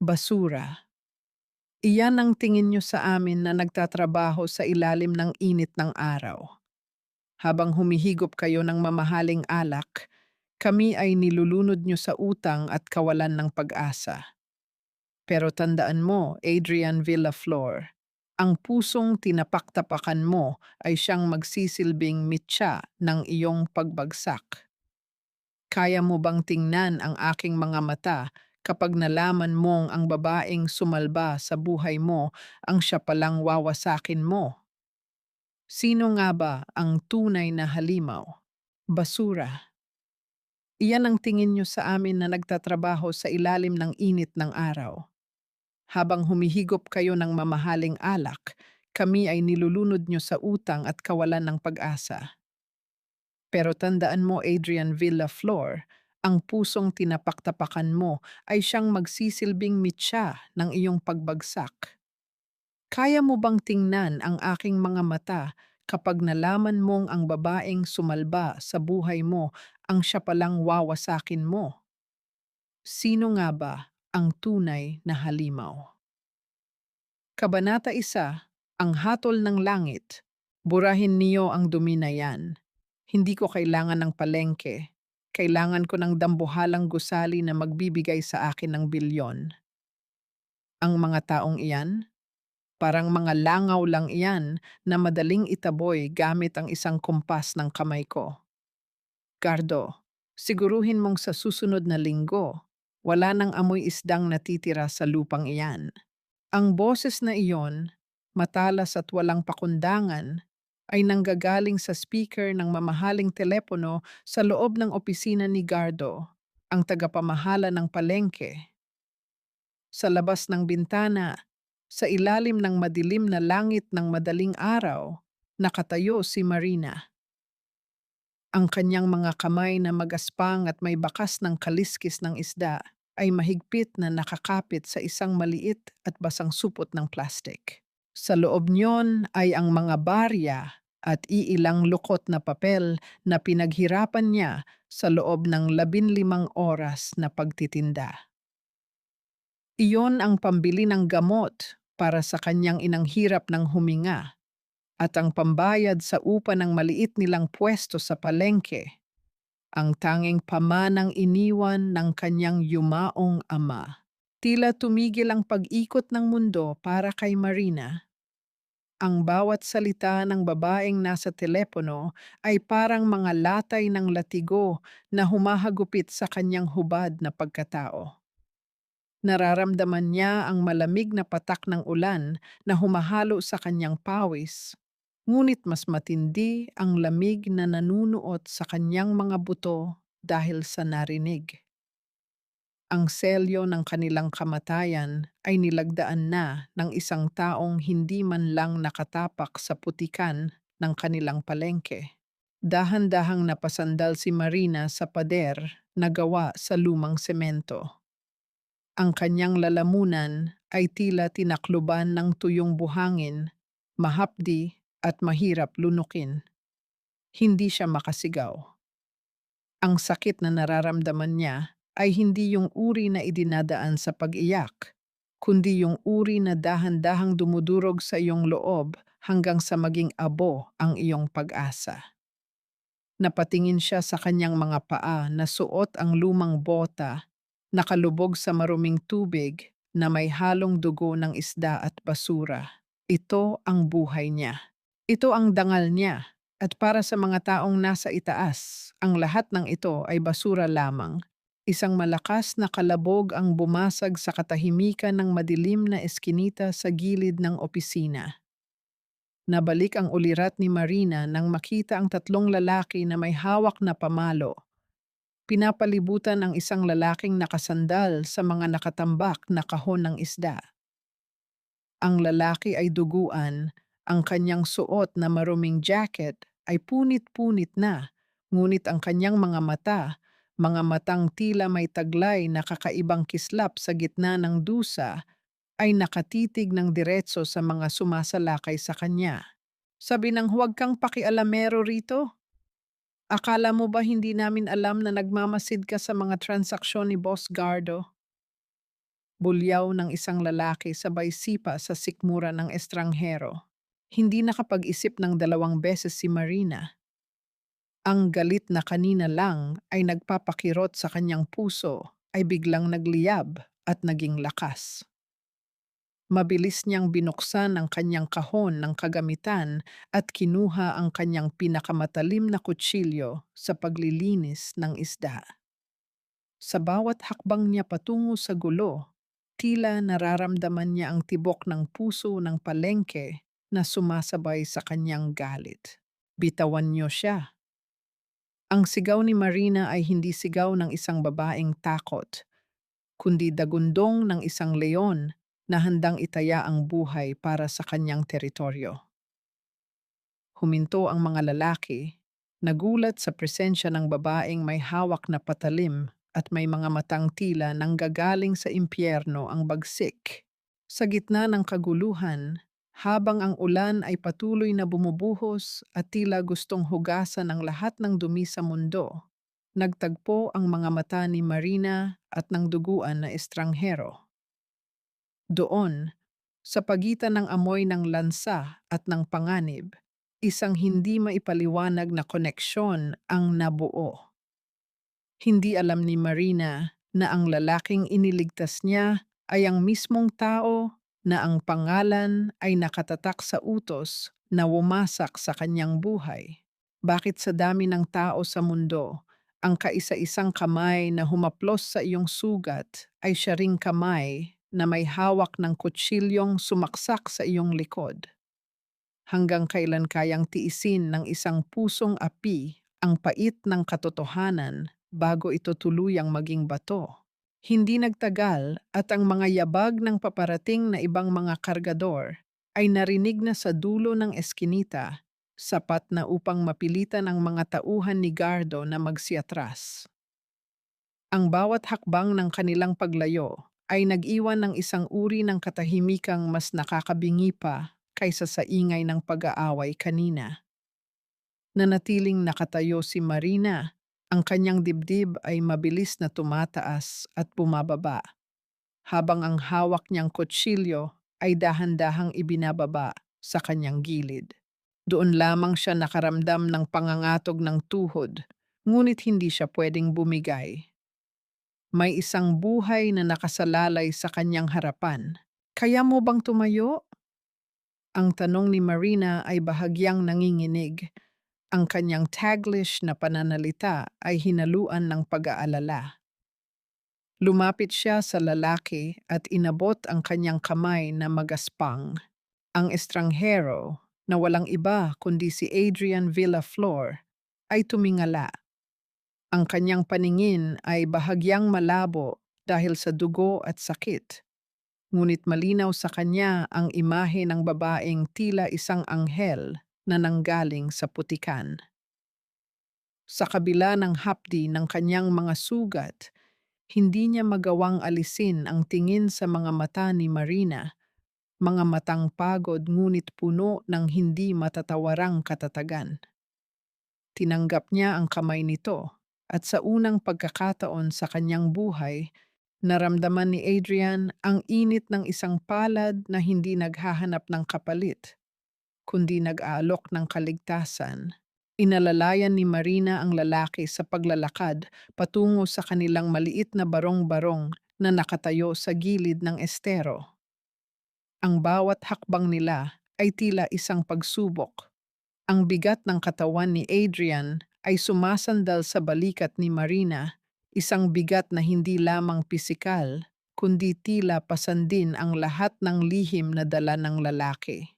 Basura. Iyan ang tingin nyo sa amin na nagtatrabaho sa ilalim ng init ng araw. Habang humihigop kayo ng mamahaling alak, kami ay nilulunod nyo sa utang at kawalan ng pag-asa. Pero tandaan mo, Adrian Villaflor, ang pusong tinapak-tapakan mo ay siyang magsisilbing mitya ng iyong pagbagsak. Kaya mo bang tingnan ang aking mga mata kapag nalaman mong ang babaeng sumalba sa buhay mo ang siya palang wawasakin mo? Sino nga ba ang tunay na halimaw? Basura. Iyan ang tingin nyo sa amin na nagtatrabaho sa ilalim ng init ng araw. Habang humihigop kayo ng mamahaling alak, kami ay nilulunod nyo sa utang at kawalan ng pag-asa. Pero tandaan mo, Adrian Villaflor, ang pusong tinapak-tapakan mo ay siyang magsisilbing mitya ng iyong pagbagsak. Kaya mo bang tingnan ang aking mga mata kapag nalaman mong ang babaeng sumalba sa buhay mo ang siya palang wawasakin mo? Sino nga ba ang tunay na halimaw? Kabanata 1, ang hatol ng langit. Burahin niyo ang dumi na yan. Hindi ko kailangan ng palengke. Kailangan ko ng dambuhalang gusali na magbibigay sa akin ng bilyon. Ang mga taong iyan, parang mga langaw lang iyan na madaling itaboy gamit ang isang kumpas ng kamay ko. Gardo, siguruhin mong sa susunod na linggo, wala nang amoy isdang natitira sa lupang iyan. Ang boses na iyon, matalas at walang pakundangan, ay nanggagaling sa speaker ng mamahaling telepono sa loob ng opisina ni Gardo, ang tagapamahala ng palengke. Sa labas ng bintana, sa ilalim ng madilim na langit ng madaling araw, nakatayo si Marina. Ang kanyang mga kamay na magaspang at may bakas ng kaliskis ng isda ay mahigpit na nakakapit sa isang maliit at basang supot ng plastik. Sa loob niyon ay ang mga barya at iilang lukot na papel na pinaghirapan niya sa loob ng 15 oras na pagtitinda. Iyon ang pambili ng gamot para sa kanyang inang hirap ng huminga at ang pambayad sa upa ng maliit nilang pwesto sa palengke, ang tanging pamanang iniwan ng kanyang yumaong ama. Tila tumigil ang pag-ikot ng mundo para kay Marina. Ang bawat salita ng babaeng nasa telepono ay parang mga latay ng latigo na humahagupit sa kanyang hubad na pagkatao. Nararamdaman niya ang malamig na patak ng ulan na humahalo sa kanyang pawis, ngunit mas matindi ang lamig na nanunuot sa kanyang mga buto dahil sa narinig. Ang selyo ng kanilang kamatayan ay nilagdaan na ng isang taong hindi man lang nakatapak sa putikan ng kanilang palengke. Dahan-dahang napasandal si Marina sa pader na gawa sa lumang semento. Ang kanyang lalamunan ay tila tinakluban ng tuyong buhangin, mahapdi at mahirap lunukin. Hindi siya makasigaw. Ang sakit na nararamdaman niya ay hindi yung uri na idinadaan sa pag-iyak, kundi yung uri na dahan-dahang dumudurog sa iyong loob hanggang sa maging abo ang iyong pag-asa. Napatingin siya sa kanyang mga paa na suot ang lumang bota, nakalubog sa maruming tubig na may halong dugo ng isda at basura. Ito ang buhay niya. Ito ang dangal niya. At para sa mga taong nasa itaas, ang lahat ng ito ay basura lamang. Isang malakas na kalabog ang bumasag sa katahimikan ng madilim na eskinita sa gilid ng opisina. Nabalik ang ulirat ni Marina nang makita ang tatlong lalaki na may hawak na pamalo. Pinapalibutan ang isang lalaking nakasandal sa mga nakatambak na kahon ng isda. Ang lalaki ay duguan, ang kanyang suot na maruming jacket ay punit-punit na, ngunit ang kanyang mga matang tila may taglay na kakaibang kislap sa gitna ng dusa, ay nakatitig ng diretso sa mga sumasalakay sa kanya. Sabi ng huwag kang pakialamero rito. Akala mo ba hindi namin alam na nagmamasid ka sa mga transaksyon ni Boss Gardo? Bulyaw ng isang lalaki sabay sipa sa sikmura ng estranghero. Hindi nakapag-isip ng 2 beses si Marina. Ang galit na kanina lang ay nagpapakirot sa kanyang puso ay biglang nagliyab at naging lakas. Mabilis niyang binuksan ang kanyang kahon ng kagamitan at kinuha ang kanyang pinakamatalim na kutsilyo sa paglilinis ng isda. Sa bawat hakbang niya patungo sa gulo, tila nararamdaman niya ang tibok ng puso ng palengke na sumasabay sa kanyang galit. Bitawan niyo siya. Ang sigaw ni Marina ay hindi sigaw ng isang babaeng takot, kundi dagundong ng isang leon na handang itaya ang buhay para sa kanyang teritoryo. Huminto ang mga lalaki, nagulat sa presensya ng babaeng may hawak na patalim at may mga matang tila nanggagaling sa impyerno ang bagsik. Sa gitna ng kaguluhan, habang ang ulan ay patuloy na bumubuhos at tila gustong hugasan ang lahat ng dumi sa mundo, nagtagpo ang mga mata ni Marina at ng duguan na estranghero. Doon, sa pagitan ng amoy ng lansa at ng panganib, isang hindi maipaliwanag na koneksyon ang nabuo. Hindi alam ni Marina na ang lalaking iniligtas niya ay ang mismong tao na ang pangalan ay nakatatak sa utos na wumasak sa kanyang buhay. Bakit sa dami ng tao sa mundo, ang kaisa-isang kamay na humaplos sa iyong sugat ay siya ring kamay na may hawak ng kutsilyong sumaksak sa iyong likod? Hanggang kailan kayang tiisin ng isang pusong api ang pait ng katotohanan bago ito tuluyang maging bato? Hindi nagtagal at ang mga yabag ng paparating na ibang mga kargador ay narinig na sa dulo ng eskinita, sapat na upang mapilitan ang mga tauhan ni Gardo na magsiatras. Ang bawat hakbang ng kanilang paglayo ay nag-iwan ng isang uri ng katahimikang mas nakakabingi pa kaysa sa ingay ng pag-aaway kanina. Nanatiling nakatayo si Marina, ang kanyang dibdib ay mabilis na tumataas at bumababa, habang ang hawak niyang kutsilyo ay dahan-dahang ibinababa sa kanyang gilid. Doon lamang siya nakaramdam ng pangangatog ng tuhod, ngunit hindi siya pwedeng bumigay. May isang buhay na nakasalalay sa kanyang harapan. Kaya mo bang tumayo? Ang tanong ni Marina ay bahagyang nanginginig. Ang kanyang Taglish na pananalita ay hinaluan ng pag-aalala. Lumapit siya sa lalaki at inabot ang kanyang kamay na magaspang. Ang estranghero, na walang iba kundi si Adrian Villaflor, ay tumingala. Ang kanyang paningin ay bahagyang malabo dahil sa dugo at sakit. Ngunit malinaw sa kanya ang imahe ng babaeng tila isang anghel na nanggaling sa putikan. Sa kabila ng hapdi ng kanyang mga sugat, hindi niya magawang alisin ang tingin sa mga mata ni Marina, mga matang pagod ngunit puno ng hindi matatawarang katatagan. Tinanggap niya ang kamay nito at sa unang pagkakataon sa kanyang buhay, naramdaman ni Adrian ang init ng isang palad na hindi naghahanap ng kapalit, kundi nag-aalok ng kaligtasan. Inalalayan ni Marina ang lalaki sa paglalakad patungo sa kanilang maliit na barong-barong na nakatayo sa gilid ng estero. Ang bawat hakbang nila ay tila isang pagsubok. Ang bigat ng katawan ni Adrian ay sumasandal sa balikat ni Marina, isang bigat na hindi lamang pisikal, kundi tila pasandin ang lahat ng lihim na dala ng lalaki.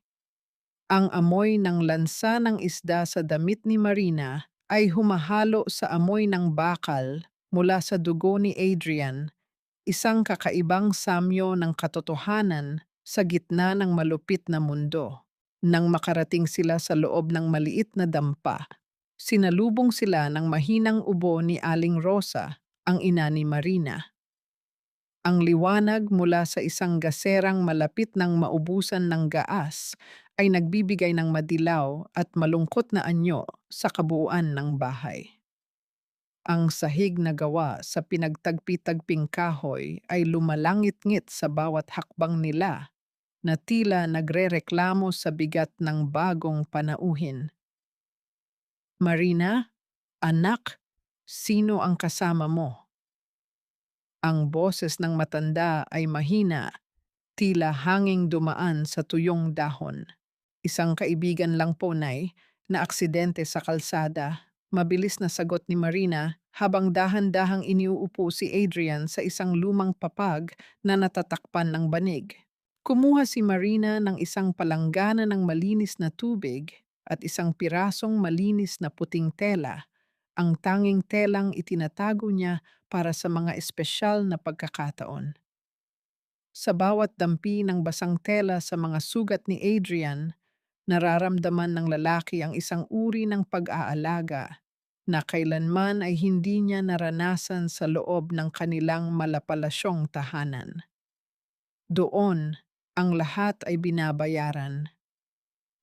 Ang amoy ng lansa ng isda sa damit ni Marina ay humahalo sa amoy ng bakal mula sa dugo ni Adrian, isang kakaibang samyo ng katotohanan sa gitna ng malupit na mundo. Nang makarating sila sa loob ng maliit na dampa, sinalubong sila ng mahinang ubo ni Aling Rosa, ang ina ni Marina. Ang liwanag mula sa isang gaserang malapit ng maubusan ng gaas ay nagbibigay ng madilaw at malungkot na anyo sa kabuuan ng bahay. Ang sahig na gawa sa pinagtagpi-tagping kahoy ay lumalangit-ngit sa bawat hakbang nila na tila nagrereklamo sa bigat ng bagong panauhin. Marina, anak, sino ang kasama mo? Ang boses ng matanda ay mahina, tila hanging dumaan sa tuyong dahon. Isang kaibigan lang po, Nay, na aksidente sa kalsada. Mabilis na sagot ni Marina habang dahan-dahang iniuupo si Adrian sa isang lumang papag na natatakpan ng banig. Kumuha si Marina ng isang palanggana ng malinis na tubig at isang pirasong malinis na puting tela, ang tanging telang itinatago niya para sa mga espesyal na pagkakataon. Sa bawat dampi ng basang tela sa mga sugat ni Adrian, nararamdaman ng lalaki ang isang uri ng pag-aalaga na kailanman ay hindi niya naranasan sa loob ng kanilang malapalasyong tahanan. Doon, ang lahat ay binabayaran.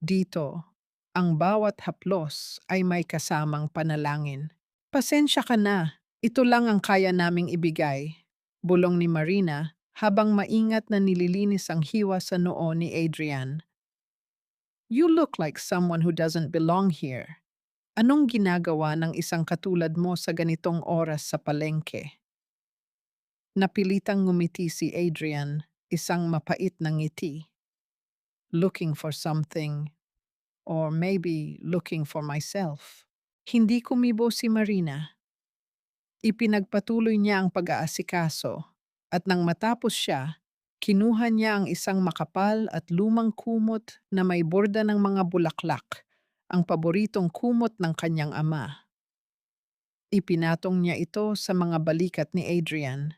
Dito, ang bawat haplos ay may kasamang panalangin. Pasensya ka na, ito lang ang kaya naming ibigay, bulong ni Marina habang maingat na nililinis ang hiwa sa noo ni Adrian. You look like someone who doesn't belong here. Anong ginagawa ng isang katulad mo sa ganitong oras sa palengke? Napilitang ngumiti si Adrian, isang mapait na ngiti. Looking for something, or maybe looking for myself. Hindi kumibo si Marina. Ipinagpatuloy niya ang pag-aasikaso at nang matapos siya, kinuha niya ang isang makapal at lumang kumot na may borda ng mga bulaklak, ang paboritong kumot ng kanyang ama. Ipinatong niya ito sa mga balikat ni Adrian.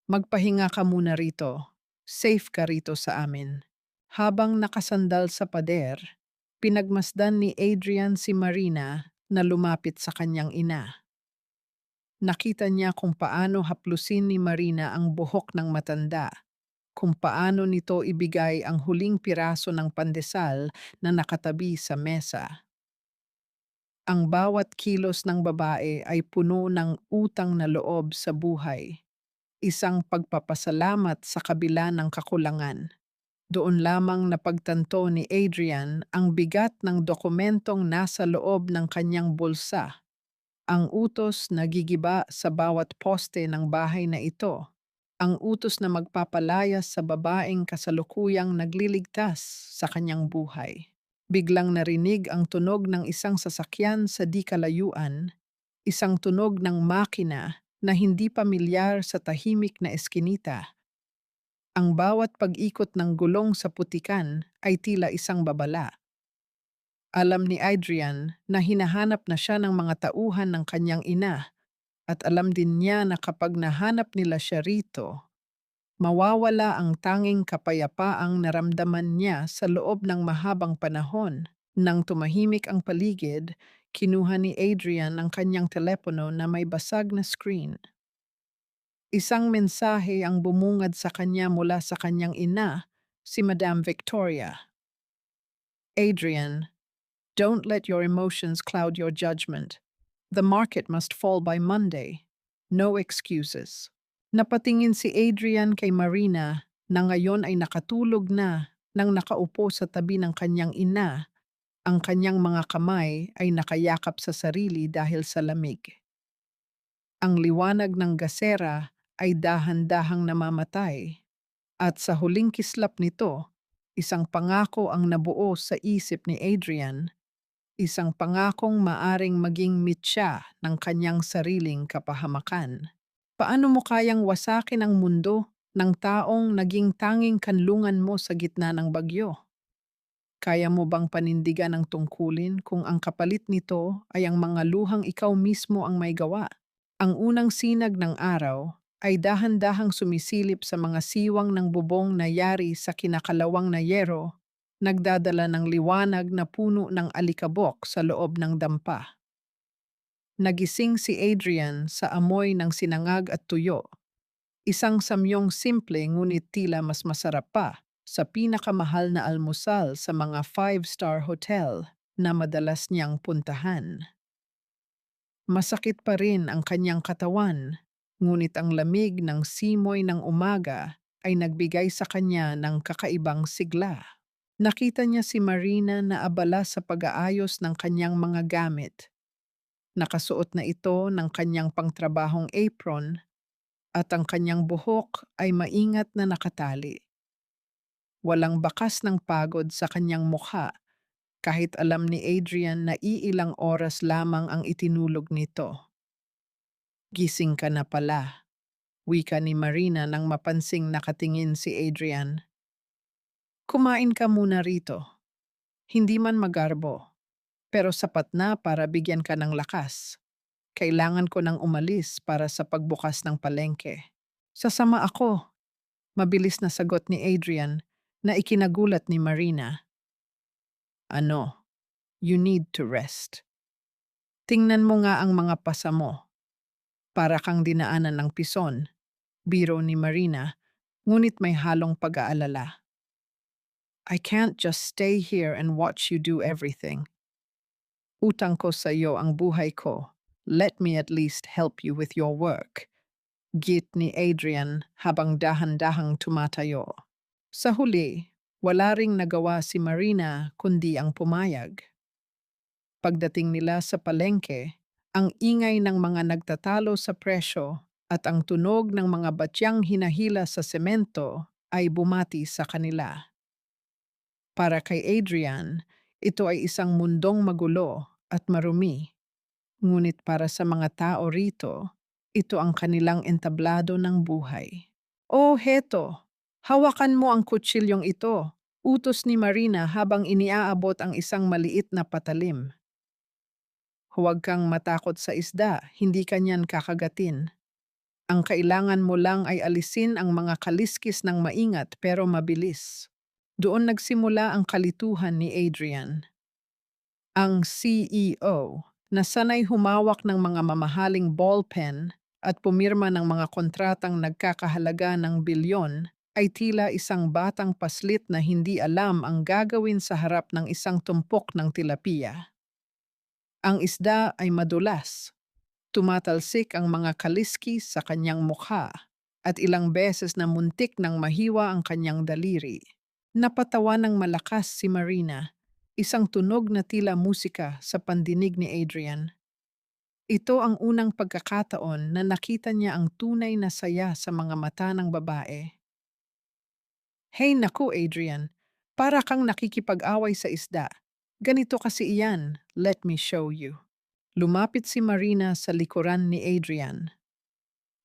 Magpahinga ka muna rito. Safe ka rito sa amin. Habang nakasandal sa pader, pinagmasdan ni Adrian si Marina na lumapit sa kanyang ina. Nakita niya kung paano haplusin ni Marina ang buhok ng matanda, kung paano nito ibigay ang huling piraso ng pandesal na nakatabi sa mesa. Ang bawat kilos ng babae ay puno ng utang na loob sa buhay, isang pagpapasalamat sa kabila ng kakulangan. Doon lamang napagtanto ni Adrian ang bigat ng dokumentong nasa loob ng kanyang bulsa, ang utos na gigiba sa bawat poste ng bahay na ito, ang utos na magpapalayas sa babaeng kasalukuyang nagliligtas sa kanyang buhay. Biglang narinig ang tunog ng isang sasakyan sa di kalayuan, isang tunog ng makina na hindi pamilyar sa tahimik na eskinita. Ang bawat pag-ikot ng gulong sa putikan ay tila isang babala. Alam ni Adrian na hinahanap na siya ng mga tauhan ng kanyang ina at alam din niya na kapag nahanap nila siya rito, mawawala ang tanging kapayapaang naramdaman niya sa loob ng mahabang panahon. Nang tumahimik ang paligid, kinuha ni Adrian ang kanyang telepono na may basag na screen. Isang mensahe ang bumungad sa kanya mula sa kanyang ina, si Madame Victoria. Adrian, don't let your emotions cloud your judgment. The market must fall by Monday. No excuses. Napatingin si Adrian kay Marina na ngayon ay nakatulog na nang nakaupo sa tabi ng kanyang ina. Ang kanyang mga kamay ay nakayakap sa sarili dahil sa lamig. Ang liwanag ng gasera ay dahan-dahang namamatay at sa huling kislap nito, isang pangako ang nabuo sa isip ni Adrian, isang pangakong maaring maging mitya ng kanyang sariling kapahamakan. Paano mo kayang wasakin ang mundo ng taong naging tanging kanlungan mo sa gitna ng bagyo? Kaya mo bang panindigan ang tungkulin kung ang kapalit nito ay ang mga luhang ikaw mismo ang may gawa? Ang unang sinag ng araw ay dahan-dahang sumisilip sa mga siwang ng bubong na yari sa kinakalawang na yero, nagdadala ng liwanag na puno ng alikabok sa loob ng dampa. Nagising si Adrian sa amoy ng sinangag at tuyo, isang samyong simple ngunit tila mas masarap pa sa pinakamahal na almusal sa mga five-star hotel na madalas niyang puntahan. Masakit pa rin ang kanyang katawan, ngunit ang lamig ng simoy ng umaga ay nagbigay sa kanya ng kakaibang sigla. Nakita niya si Marina na abala sa pag-aayos ng kanyang mga gamit. Nakasuot na ito ng kanyang pangtrabahong apron at ang kanyang buhok ay maingat na nakatali. Walang bakas ng pagod sa kanyang mukha kahit alam ni Adrian na iilang oras lamang ang itinulog nito. Gising ka na pala, wika ni Marina nang mapansing nakatingin si Adrian. Kumain ka muna rito. Hindi man magarbo, pero sapat na para bigyan ka ng lakas. Kailangan ko nang umalis para sa pagbukas ng palengke. Sasama ako, mabilis na sagot ni Adrian na ikinagulat ni Marina. Ano, you need to rest. Tingnan mo nga ang mga pasa mo. Para kang dinaanan ng pison, biro ni Marina, ngunit may halong pag-aalala. I can't just stay here and watch you do everything. Utang ko sa iyo ang buhay ko. Let me at least help you with your work. Git ni Adrian habang dahan-dahang tumatayo. Sa huli, wala ring nagawa si Marina kundi ang pumayag. Pagdating nila sa palengke, ang ingay ng mga nagtatalo sa presyo at ang tunog ng mga batyang hinahila sa semento ay bumati sa kanila. Para kay Adrian, ito ay isang mundong magulo at marumi. Ngunit para sa mga tao rito, ito ang kanilang entablado ng buhay. Oh, heto! Hawakan mo ang kutsilyong ito, utos ni Marina habang iniaabot ang isang maliit na patalim. Huwag kang matakot sa isda, hindi kanyan kakagatin. Ang kailangan mo lang ay alisin ang mga kaliskis ng maingat pero mabilis. Doon nagsimula ang kalituhan ni Adrian. Ang CEO, na sanay humawak ng mga mamahaling ballpen at pumirma ng mga kontratang nagkakahalaga ng bilyon, ay tila isang batang paslit na hindi alam ang gagawin sa harap ng isang tumpok ng tilapia. Ang isda ay madulas. Tumatalsik ang mga kaliskis sa kanyang mukha at ilang beses na muntik ng mahiwa ang kanyang daliri. Napatawa ng malakas si Marina, isang tunog na tila musika sa pandinig ni Adrian. Ito ang unang pagkakataon na nakita niya ang tunay na saya sa mga mata ng babae. Hey naku Adrian, para kang nakikipag-away sa isda. Ganito kasi iyan, let me show you. Lumapit si Marina sa likuran ni Adrian.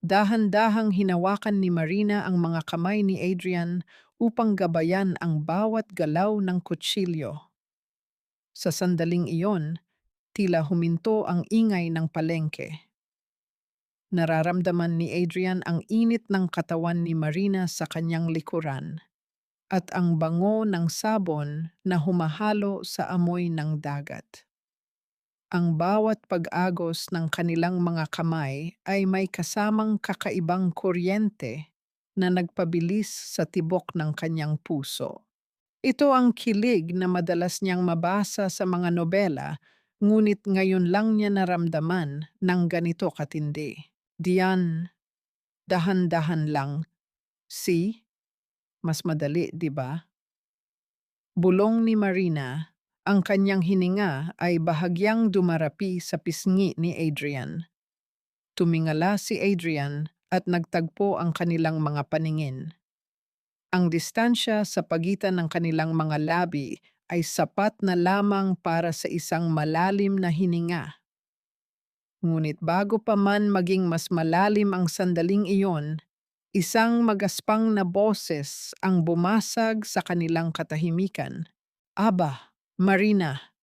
Dahan-dahang hinawakan ni Marina ang mga kamay ni Adrian upang gabayan ang bawat galaw ng kutsilyo. Sa sandaling iyon, tila huminto ang ingay ng palengke. Nararamdaman ni Adrian ang init ng katawan ni Marina sa kanyang likuran at ang bango ng sabon na humahalo sa amoy ng dagat. Ang bawat pag-agos ng kanilang mga kamay ay may kasamang kakaibang kuryente na nagpabilis sa tibok ng kanyang puso. Ito ang kilig na madalas niyang mabasa sa mga nobela, ngunit ngayon lang niya naramdaman ng ganito katindi. Diyan, dahan-dahan lang. See? Mas madali, di ba? Bulong ni Marina, ang kanyang hininga ay bahagyang dumarapi sa pisngi ni Adrian. Tumingala si Adrian at nagtagpo ang kanilang mga paningin. Ang distansya sa pagitan ng kanilang mga labi ay sapat na lamang para sa isang malalim na hininga. Ngunit bago pa man maging mas malalim ang sandaling iyon, isang magaspang na boses ang bumasag sa kanilang katahimikan. Aba, Marina,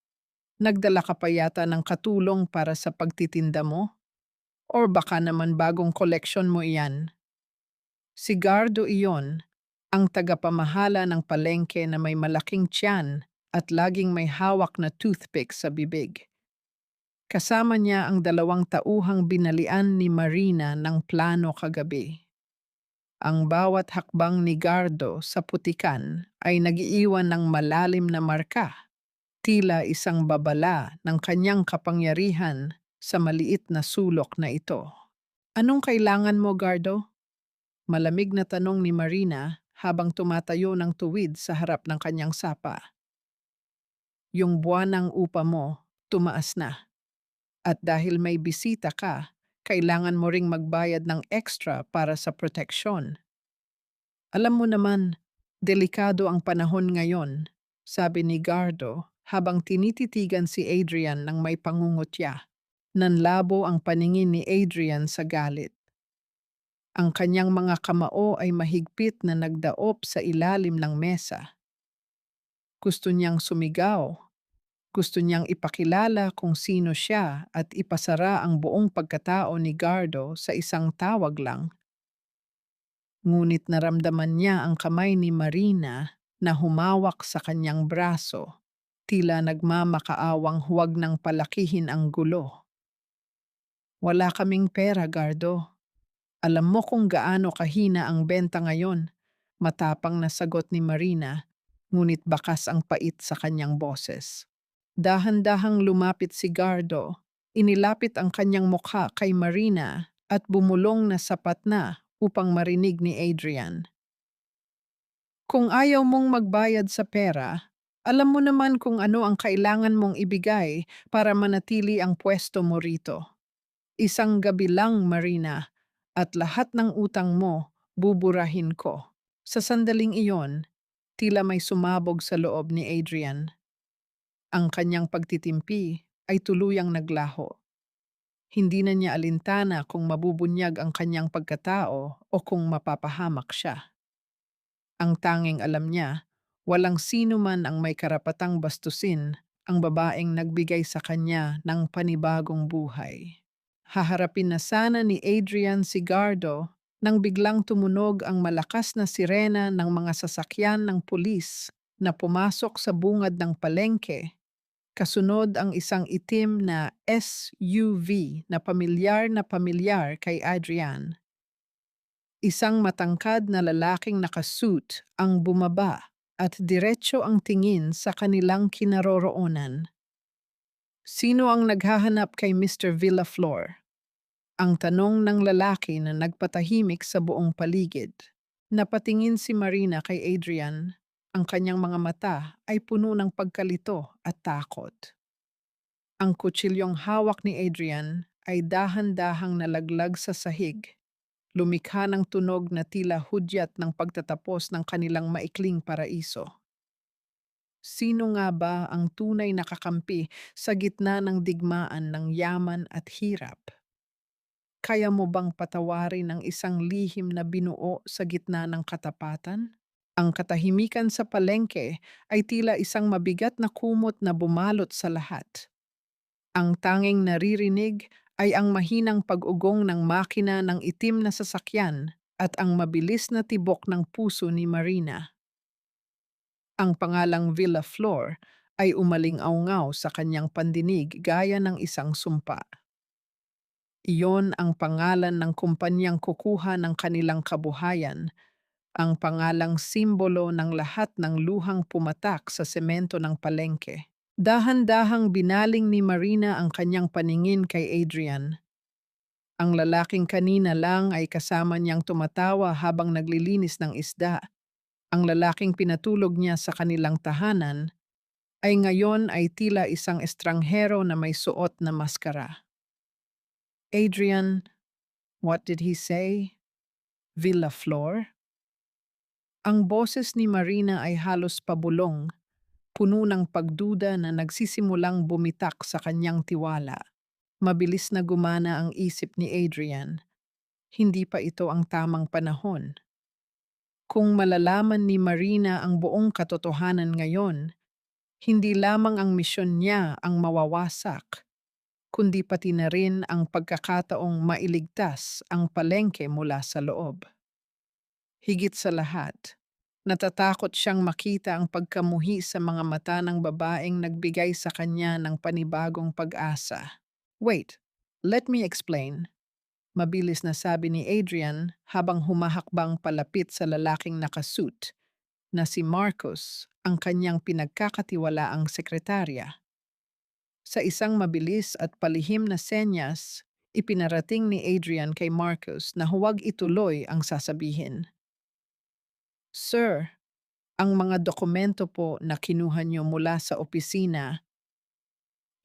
nagdala ka pa yata ng katulong para sa pagtitinda mo? Or baka naman bagong koleksyon mo iyan? Si Gardo iyon, ang tagapamahala ng palengke na may malaking tiyan at laging may hawak na toothpick sa bibig. Kasama niya ang 2 tauhang binalian ni Marina ng plano kagabi. Ang bawat hakbang ni Gardo sa putikan ay nagiiwan ng malalim na marka, tila isang babala ng kanyang kapangyarihan sa maliit na sulok na ito. Anong kailangan mo, Gardo? Malamig na tanong ni Marina habang tumatayo ng tuwid sa harap ng kanyang sapa. Yung buwan ng upa mo, tumaas na. At dahil may bisita ka, kailangan mo ring magbayad ng extra para sa proteksyon. Alam mo naman, delikado ang panahon ngayon, sabi ni Gardo habang tinititigan si Adrian ng may pangungutya. Nanlabo ang paningin ni Adrian sa galit. Ang kanyang mga kamao ay mahigpit na nagdaop sa ilalim ng mesa. Gusto niyang sumigaw. Gusto niyang ipakilala kung sino siya at ipasara ang buong pagkatao ni Gardo sa isang tawag lang. Ngunit naramdaman niya ang kamay ni Marina na humawak sa kanyang braso, tila nagmamakaawang huwag nang palakihin ang gulo. Wala kaming pera, Gardo. Alam mo kung gaano kahina ang benta ngayon, matapang na sagot ni Marina, ngunit bakas ang pait sa kanyang boses. Dahan-dahang lumapit si Gardo, inilapit ang kanyang mukha kay Marina at bumulong na sapat na upang marinig ni Adrian. Kung ayaw mong magbayad sa pera, alam mo naman kung ano ang kailangan mong ibigay para manatili ang pwesto mo rito. Isang gabi lang, Marina, at lahat ng utang mo buburahin ko. Sa sandaling iyon, tila may sumabog sa loob ni Adrian. Ang kanyang pagtitimpi ay tuluyang naglaho. Hindi na niya alintana kung mabubunyag ang kanyang pagkatao o kung mapapahamak siya. Ang tanging alam niya, walang sino man ang may karapatang bastusin ang babaeng nagbigay sa kanya ng panibagong buhay. Haharapin na sana ni Adrian Sigardo nang biglang tumunog ang malakas na sirena ng mga sasakyan ng pulis na pumasok sa bungad ng palengke. Kasunod ang isang itim na SUV na pamilyar kay Adrian. Isang matangkad na lalaking nakasuit ang bumaba at diretso ang tingin sa kanilang kinaroroonan. Sino ang naghahanap kay Mr. Villaflor? Ang tanong ng lalaki na nagpatahimik sa buong paligid. Napatingin si Marina kay Adrian. Ang kanyang mga mata ay puno ng pagkalito at takot. Ang kutsilyong hawak ni Adrian ay dahan-dahang nalaglag sa sahig. Lumikha ng tunog na tila hudyat ng pagtatapos ng kanilang maikling paraiso. Sino nga ba ang tunay na kakampi sa gitna ng digmaan ng yaman at hirap? Kaya mo bang patawarin ang isang lihim na binuo sa gitna ng katapatan? Ang katahimikan sa palengke ay tila isang mabigat na kumot na bumalot sa lahat. Ang tanging naririnig ay ang mahinang pag-ugong ng makina ng itim na sasakyan at ang mabilis na tibok ng puso ni Marina. Ang pangalang Villaflor ay umaling-aungaw sa kanyang pandinig gaya ng isang sumpa. Iyon ang pangalan ng kumpanyang kukuha ng kanilang kabuhayan, ang pangalang simbolo ng lahat ng luhang pumatak sa semento ng palengke. Dahan-dahang binaling ni Marina ang kanyang paningin kay Adrian. Ang lalaking kanina lang ay kasama niyang tumatawa habang naglilinis ng isda. Ang lalaking pinatulog niya sa kanilang tahanan ay ngayon ay tila isang estranghero na may suot na maskara. Adrian, what did he say? Villaflor? Ang boses ni Marina ay halos pabulong, puno ng pagduda na nagsisimulang bumitak sa kanyang tiwala. Mabilis na gumana ang isip ni Adrian. Hindi pa ito ang tamang panahon. Kung malalaman ni Marina ang buong katotohanan ngayon, hindi lamang ang misyon niya ang mawawasak, kundi pati na rin ang pagkakataong mailigtas ang palengke mula sa loob. Higit sa lahat, natatakot siyang makita ang pagkamuhi sa mga mata ng babaeng nagbigay sa kanya ng panibagong pag-asa. Wait, let me explain. Mabilis na sabi ni Adrian habang humahakbang palapit sa lalaking nakasuit na si Marcos, ang kanyang pinagkakatiwalaang sekretarya. Sa isang mabilis at palihim na senyas, ipinarating ni Adrian kay Marcus na huwag ituloy ang sasabihin. Sir, ang mga dokumento po na kinuha niyo mula sa opisina,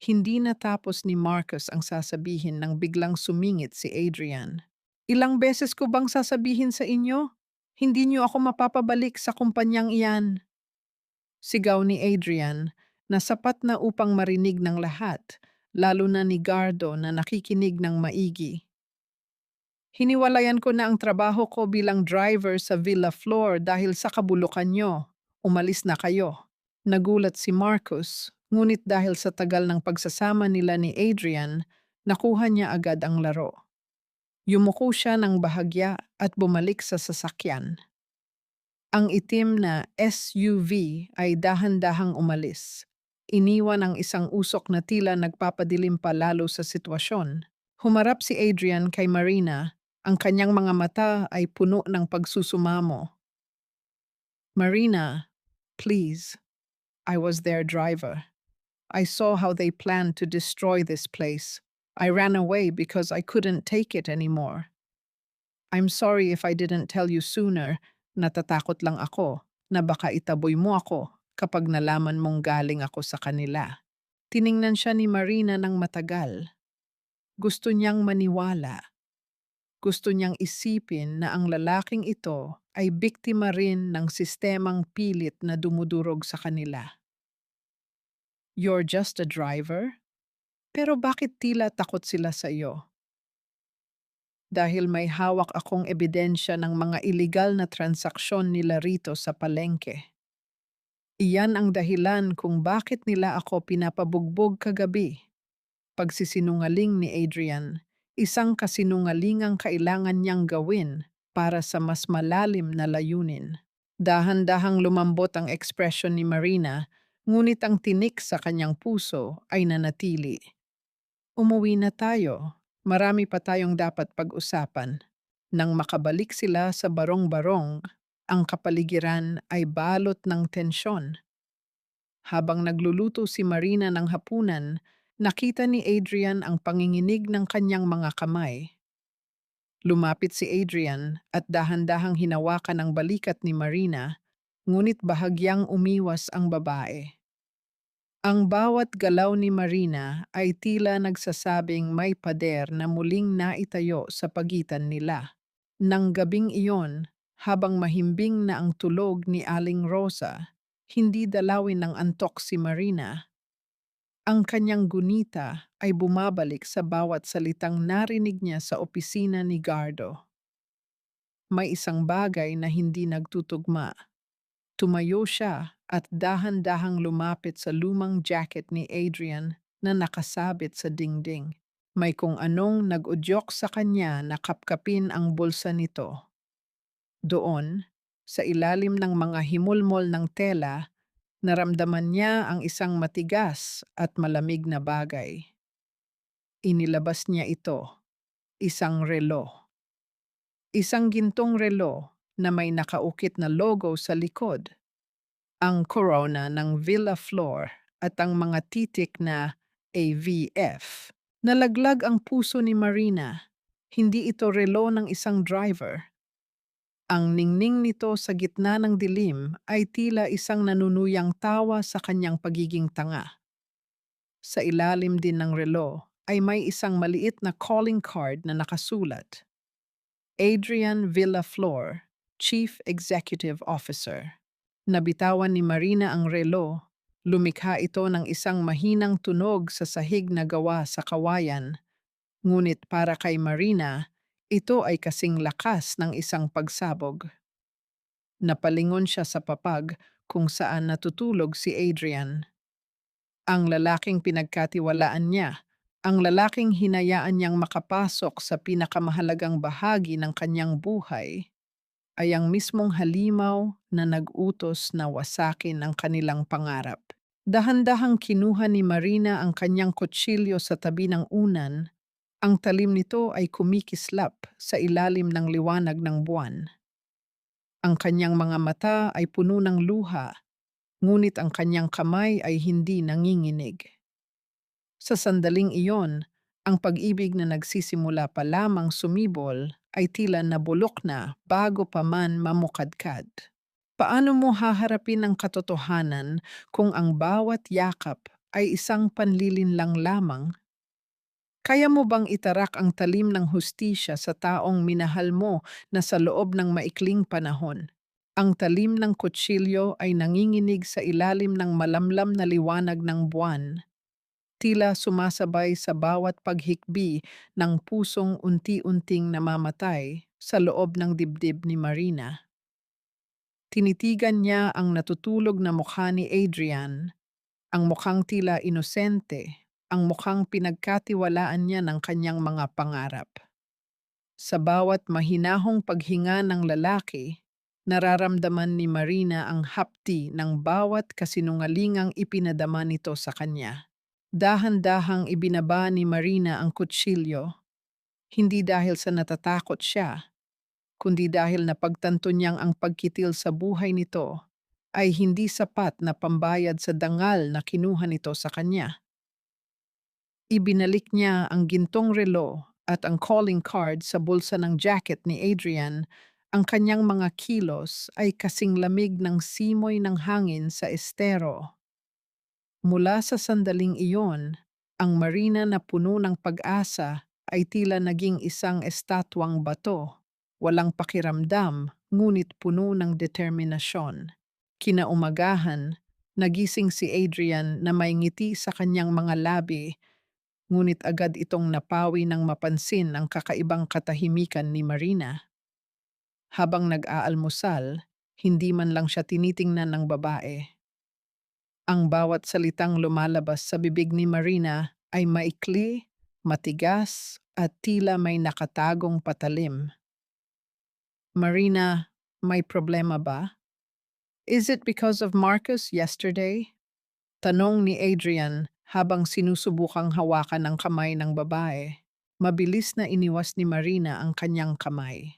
hindi natapos ni Marcus ang sasabihin nang biglang sumingit si Adrian. Ilang beses ko bang sasabihin sa inyo? Hindi niyo ako mapapabalik sa kumpanyang iyan. Sigaw ni Adrian na sapat na upang marinig ng lahat, lalo na ni Gardo na nakikinig ng maigi. Hiniwalayan ko na ang trabaho ko bilang driver sa Villa Flor dahil sa kabulukan nyo. Umalis na kayo. Nagulat si Marcus, ngunit dahil sa tagal ng pagsasama nila ni Adrian, nakuha niya agad ang laro. Yumuko siya ng bahagya at bumalik sa sasakyan. Ang itim na SUV ay dahan-dahang umalis. Iniwan ang isang usok na tila nagpapadilim pa lalo sa sitwasyon. Humarap si Adrian kay Marina, ang kanyang mga mata ay puno ng pagsusumamo. Marina, please, I was their driver. I saw how they planned to destroy this place. I ran away because I couldn't take it anymore. I'm sorry if I didn't tell you sooner. Natatakot lang ako na baka itaboy mo ako kapag nalaman mong galing ako sa kanila. Tiningnan siya ni Marina ng matagal. Gusto niyang maniwala. Gusto niyang isipin na ang lalaking ito ay biktima rin ng sistemang pilit na dumudurog sa kanila. You're just a driver? Pero bakit tila takot sila sa iyo? Dahil may hawak akong ebidensya ng mga iligal na transaksyon nila rito sa palengke. Iyan ang dahilan kung bakit nila ako pinapabugbog kagabi. Pagsisinungaling ni Adrian, isang kasinungalingang kailangan niyang gawin para sa mas malalim na layunin. Dahan-dahang lumambot ang ekspresyon ni Marina, ngunit ang tinik sa kanyang puso ay nanatili. Umuwi na tayo. Marami pa tayong dapat pag-usapan. Nang makabalik sila sa barong-barong, ang kapaligiran ay balot ng tensyon. Habang nagluluto si Marina ng hapunan, nakita ni Adrian ang panginginig ng kanyang mga kamay. Lumapit si Adrian at dahan-dahang hinawakan ang balikat ni Marina, ngunit bahagyang umiwas ang babae. Ang bawat galaw ni Marina ay tila nagsasabing may pader na muling naitayo sa pagitan nila. Nang gabing iyon, habang mahimbing na ang tulog ni Aling Rosa, hindi dalawin ng antok si Marina. Ang kanyang gunita ay bumabalik sa bawat salitang narinig niya sa opisina ni Gardo. May isang bagay na hindi nagtutugma. Tumayo siya at dahan-dahang lumapit sa lumang jacket ni Adrian na nakasabit sa dingding. May kung anong nag-udyok sa kanya na kapkapin ang bulsa nito. Doon, sa ilalim ng mga himulmol ng tela, naramdaman niya ang isang matigas at malamig na bagay. Inilabas niya ito, isang relo. Isang gintong relo na may nakaukit na logo sa likod. Ang corona ng Villa Flor at ang mga titik na AVF. Nalaglag ang puso ni Marina. Hindi ito relo ng isang driver. Ang ningning nito sa gitna ng dilim ay tila isang nanunuyang tawa sa kanyang pagiging tanga. Sa ilalim din ng relo ay may isang maliit na calling card na nakasulat. Adrian Villaflor, Chief Executive Officer. Nabitawan ni Marina ang relo. Lumikha ito ng isang mahinang tunog sa sahig na gawa sa kawayan. Ngunit para kay Marina, ito ay kasing lakas ng isang pagsabog. Napalingon siya sa papag kung saan natutulog si Adrian. Ang lalaking pinagkatiwalaan niya, ang lalaking hinayaan niyang makapasok sa pinakamahalagang bahagi ng kanyang buhay, ay ang mismong halimaw na nag-utos na wasakin ang kanilang pangarap. Dahan-dahang kinuha ni Marina ang kanyang kutsilyo sa tabi ng unan. Ang talim nito ay kumikislap sa ilalim ng liwanag ng buwan. Ang kanyang mga mata ay puno ng luha, ngunit ang kanyang kamay ay hindi nanginginig. Sa sandaling iyon, ang pag-ibig na nagsisimula pa lamang sumibol ay tila nabulok na bago pa man mamukadkad. Paano mo haharapin ang katotohanan kung ang bawat yakap ay isang panlilinlang lamang? Kaya mo bang itarak ang talim ng hustisya sa taong minahal mo na sa loob ng maikling panahon? Ang talim ng kutsilyo ay nanginginig sa ilalim ng malamlam na liwanag ng buwan, tila sumasabay sa bawat paghikbi ng pusong unti-unting namamatay sa loob ng dibdib ni Marina. Tinitigan niya ang natutulog na mukha ni Adrian, ang mukhang tila inosente, ang mukhang pinagkatiwalaan niya ng kanyang mga pangarap. Sa bawat mahinahong paghinga ng lalaki, nararamdaman ni Marina ang hapti ng bawat kasinungalingang ipinadama nito sa kanya. Dahan-dahang ibinaba ni Marina ang kutsilyo, hindi dahil sa natatakot siya, kundi dahil napagtanto niyang ang pagkitil sa buhay nito ay hindi sapat na pambayad sa dangal na kinuha nito sa kanya. Ibinalik niya ang gintong relo at ang calling card sa bulsa ng jacket ni Adrian. Ang kanyang mga kilos ay kasing lamig ng simoy ng hangin sa estero. Mula sa sandaling iyon, ang marina na puno ng pag-asa ay tila naging isang estatwang bato, walang pakiramdam ngunit puno ng determinasyon. Kinaumagahan, nagising si Adrian na may ngiti sa kanyang mga labi, ngunit agad itong napawi nang mapansin ang kakaibang katahimikan ni Marina. Habang nag-aalmusal, hindi man lang siya tinitingnan ng babae. Ang bawat salitang lumalabas sa bibig ni Marina ay maikli, matigas, at tila may nakatagong patalim. Marina, may problema ba? Is it because of Marcus yesterday? Tanong ni Adrian habang sinusubukang hawakan ang kamay ng babae. Mabilis na iniwas ni Marina ang kanyang kamay.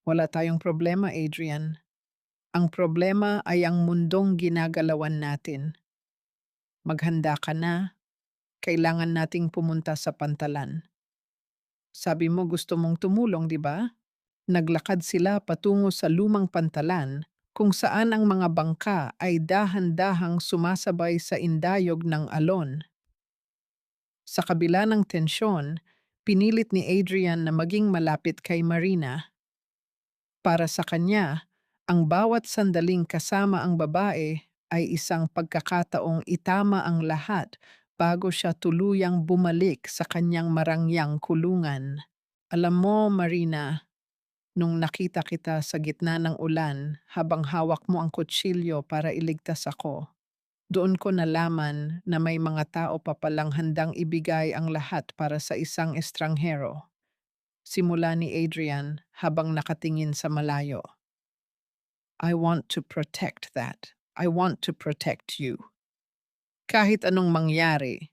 Wala tayong problema, Adrian. Ang problema ay ang mundong ginagalawan natin. Maghanda ka na. Kailangan nating pumunta sa pantalan. Sabi mo gusto mong tumulong, di ba? Naglakad sila patungo sa lumang pantalan kung saan ang mga bangka ay dahan-dahang sumasabay sa indayog ng alon. Sa kabila ng tensyon, pinilit ni Adrian na maging malapit kay Marina. Para sa kanya, ang bawat sandaling kasama ang babae ay isang pagkakataong itama ang lahat bago siya tuluyang bumalik sa kanyang marangyang kulungan. Alam mo, Marina, nung nakita kita sa gitna ng ulan habang hawak mo ang kutsilyo para iligtas ako, doon ko nalaman na may mga tao pa palang handang ibigay ang lahat para sa isang estranghero. Simula ni Adrian habang nakatingin sa malayo. I want to protect that. I want to protect you. Kahit anong mangyari,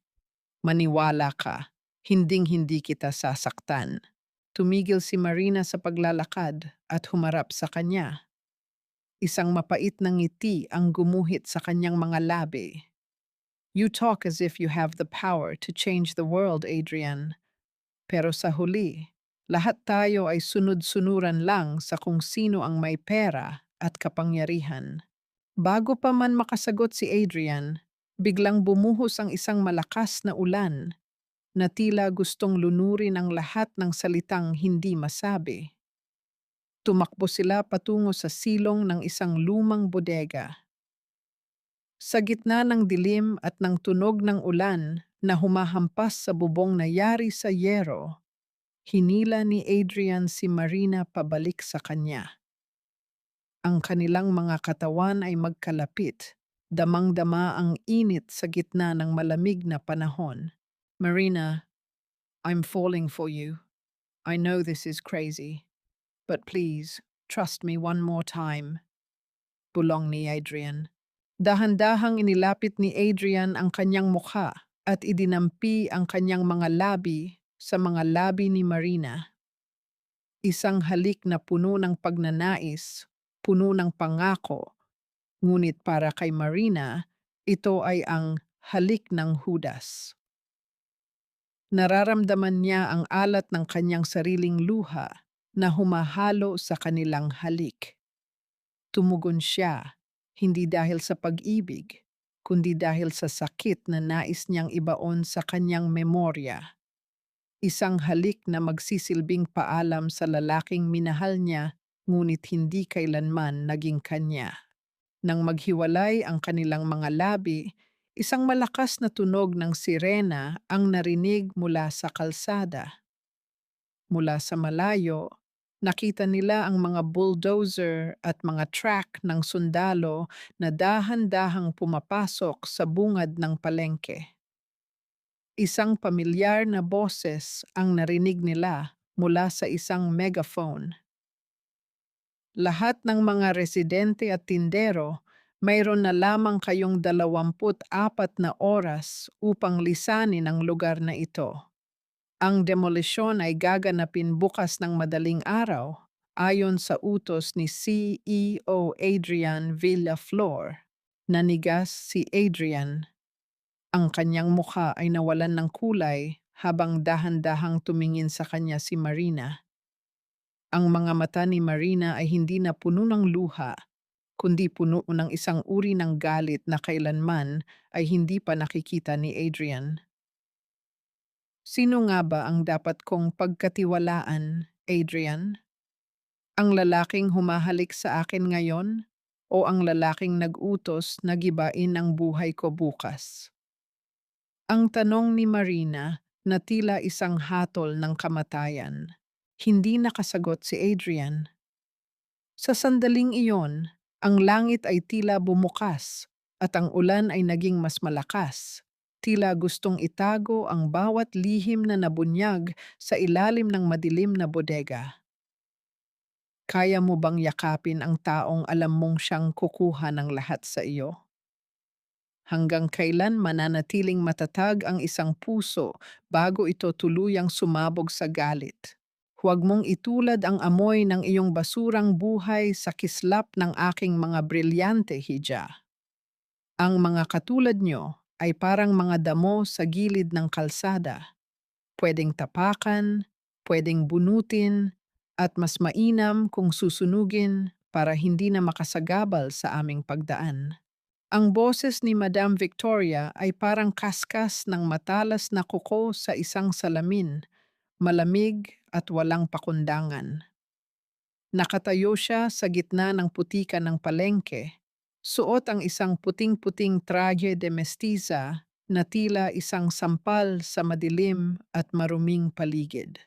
maniwala ka, hinding-hindi kita sasaktan. Tumigil si Marina sa paglalakad at humarap sa kanya. Isang mapait na ngiti ang gumuhit sa kanyang mga labi. You talk as if you have the power to change the world, Adrian. Pero sa huli, lahat tayo ay sunod-sunuran lang sa kung sino ang may pera at kapangyarihan. Bago pa man makasagot si Adrian, biglang bumuhos ang isang malakas na ulan na tila gustong lunurin ang lahat ng salitang hindi masabi. Tumakbo sila patungo sa silong ng isang lumang bodega. Sa gitna ng dilim at ng tunog ng ulan na humahampas sa bubong na yari sa yero, hinila ni Adrian si Marina pabalik sa kanya. Ang kanilang mga katawan ay magkalapit, damang-dama ang init sa gitna ng malamig na panahon. Marina, I'm falling for you. I know this is crazy, but please, trust me one more time. Bulong ni Adrian. Dahan-dahang inilapit ni Adrian ang kanyang mukha at idinampi ang kanyang mga labi sa mga labi ni Marina. Isang halik na puno ng pagnanais, puno ng pangako, ngunit para kay Marina, ito ay ang halik ng Judas. Nararamdaman niya ang alat ng kanyang sariling luha na humahalo sa kanilang halik. Tumugon siya, hindi dahil sa pag-ibig, kundi dahil sa sakit na nais niyang ibaon sa kanyang memorya. Isang halik na magsisilbing paalam sa lalaking minahal niya ngunit hindi kailanman naging kanya. Nang maghiwalay ang kanilang mga labi, isang malakas na tunog ng sirena ang narinig mula sa kalsada. Mula sa malayo, nakita nila ang mga bulldozer at mga truck ng sundalo na dahan-dahang pumapasok sa bungad ng palengke. Isang pamilyar na boses ang narinig nila mula sa isang megaphone. Lahat ng mga residente at tindero, mayroon na lamang kayong 24 na oras upang lisanin ang lugar na ito. Ang demolisyon ay gaganapin bukas ng madaling araw ayon sa utos ni CEO Adrian Villaflor. Nanigas si Adrian. Ang kanyang mukha ay nawalan ng kulay habang dahan-dahang tumingin sa kanya si Marina. Ang mga mata ni Marina ay hindi na puno ng luha, kundi puno ng isang uri ng galit na kailanman ay hindi pa nakikita ni Adrian. Sino nga ba ang dapat kong pagkatiwalaan, Adrian? Ang lalaking humahalik sa akin ngayon o ang lalaking nag-utos na gibain ang buhay ko bukas? Ang tanong ni Marina na tila isang hatol ng kamatayan. Hindi nakasagot si Adrian. Sa sandaling iyon, ang langit ay tila bumukas at ang ulan ay naging mas malakas. Tila gustong itago ang bawat lihim na nabunyag sa ilalim ng madilim na bodega. Kaya mo bang yakapin ang taong alam mong siyang kukuha ng lahat sa iyo? Hanggang kailan mananatiling matatag ang isang puso bago ito tuluyang sumabog sa galit? Huwag mong itulad ang amoy ng iyong basurang buhay sa kislap ng aking mga brilyante hija. Ang mga katulad nyo ay parang mga damo sa gilid ng kalsada. Pwedeng tapakan, pwedeng bunutin, at mas mainam kung susunugin para hindi na makasagabal sa aming pagdaan. Ang boses ni Madam Victoria ay parang kaskas ng matalas na kuko sa isang salamin, malamig at walang pakundangan. Nakatayo siya sa gitna ng putikan ng palengke. Suot ang isang puting-puting traje de mestiza na tila isang sampal sa madilim at maruming paligid.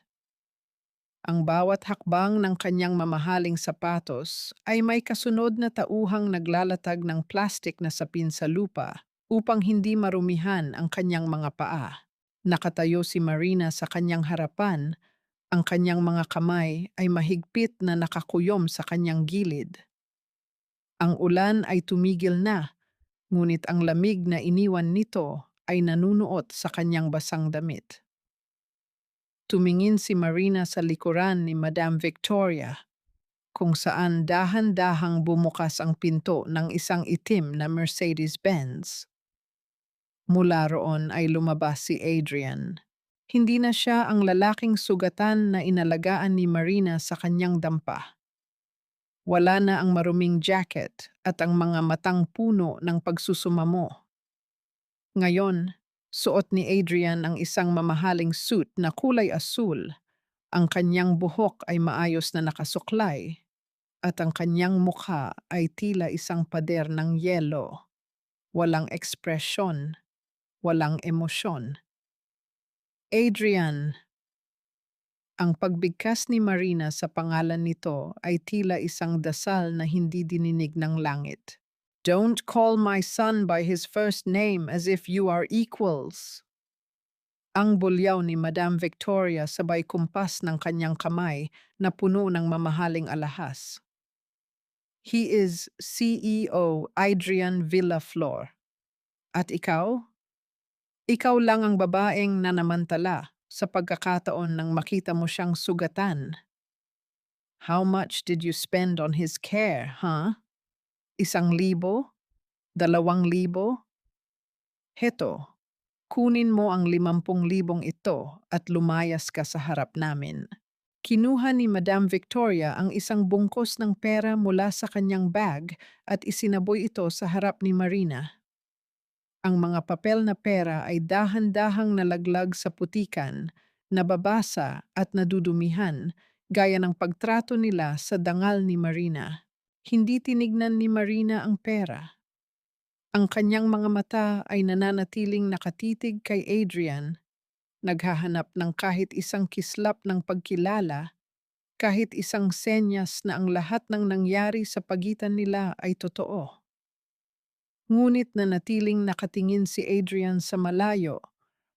Ang bawat hakbang ng kanyang mamahaling sapatos ay may kasunod na tauhang naglalatag ng plastik na sapin sa lupa upang hindi marumihan ang kanyang mga paa. Nakatayo si Marina sa kanyang harapan, ang kanyang mga kamay ay mahigpit na nakakuyom sa kanyang gilid. Ang ulan ay tumigil na, ngunit ang lamig na iniwan nito ay nanunuot sa kanyang basang damit. Tumingin si Marina sa likuran ni Madam Victoria, kung saan dahan-dahang bumukas ang pinto ng isang itim na Mercedes-Benz. Mula roon ay lumabas si Adrian. Hindi na siya ang lalaking sugatan na inalagaan ni Marina sa kanyang dampa. Wala na ang maruming jacket at ang mga matang puno ng pagsusumamo. Ngayon, suot ni Adrian ang isang mamahaling suit na kulay asul. Ang kanyang buhok ay maayos na nakasuklay at ang kanyang mukha ay tila isang pader ng yelo. Walang ekspresyon, walang emosyon. Adrian, ang pagbigkas ni Marina sa pangalan nito ay tila isang dasal na hindi dininig ng langit. Don't call my son by his first name as if you are equals. Ang bulyaw ni Madam Victoria sabay kumpas ng kanyang kamay na puno ng mamahaling alahas. He is CEO Adrian Villaflor. At ikaw? Ikaw lang ang babaeng nanamantala sa pagkakataon nang makita mo siyang sugatan. How much did you spend on his care, huh? 1,000? 2,000? Heto, kunin mo ang 50,000 ito at lumayas ka sa harap namin. Kinuha ni Madam Victoria ang isang bungkos ng pera mula sa kanyang bag at isinaboy ito sa harap ni Marina. Ang mga papel na pera ay dahan-dahang nalaglag sa putikan, nababasa at nadudumihan, gaya ng pagtrato nila sa dangal ni Marina. Hindi tinignan ni Marina ang pera. Ang kanyang mga mata ay nananatiling nakatitig kay Adrian, naghahanap ng kahit isang kislap ng pagkilala, kahit isang senyas na ang lahat ng nangyari sa pagitan nila ay totoo. Ngunit nanatiling nakatingin si Adrian sa malayo,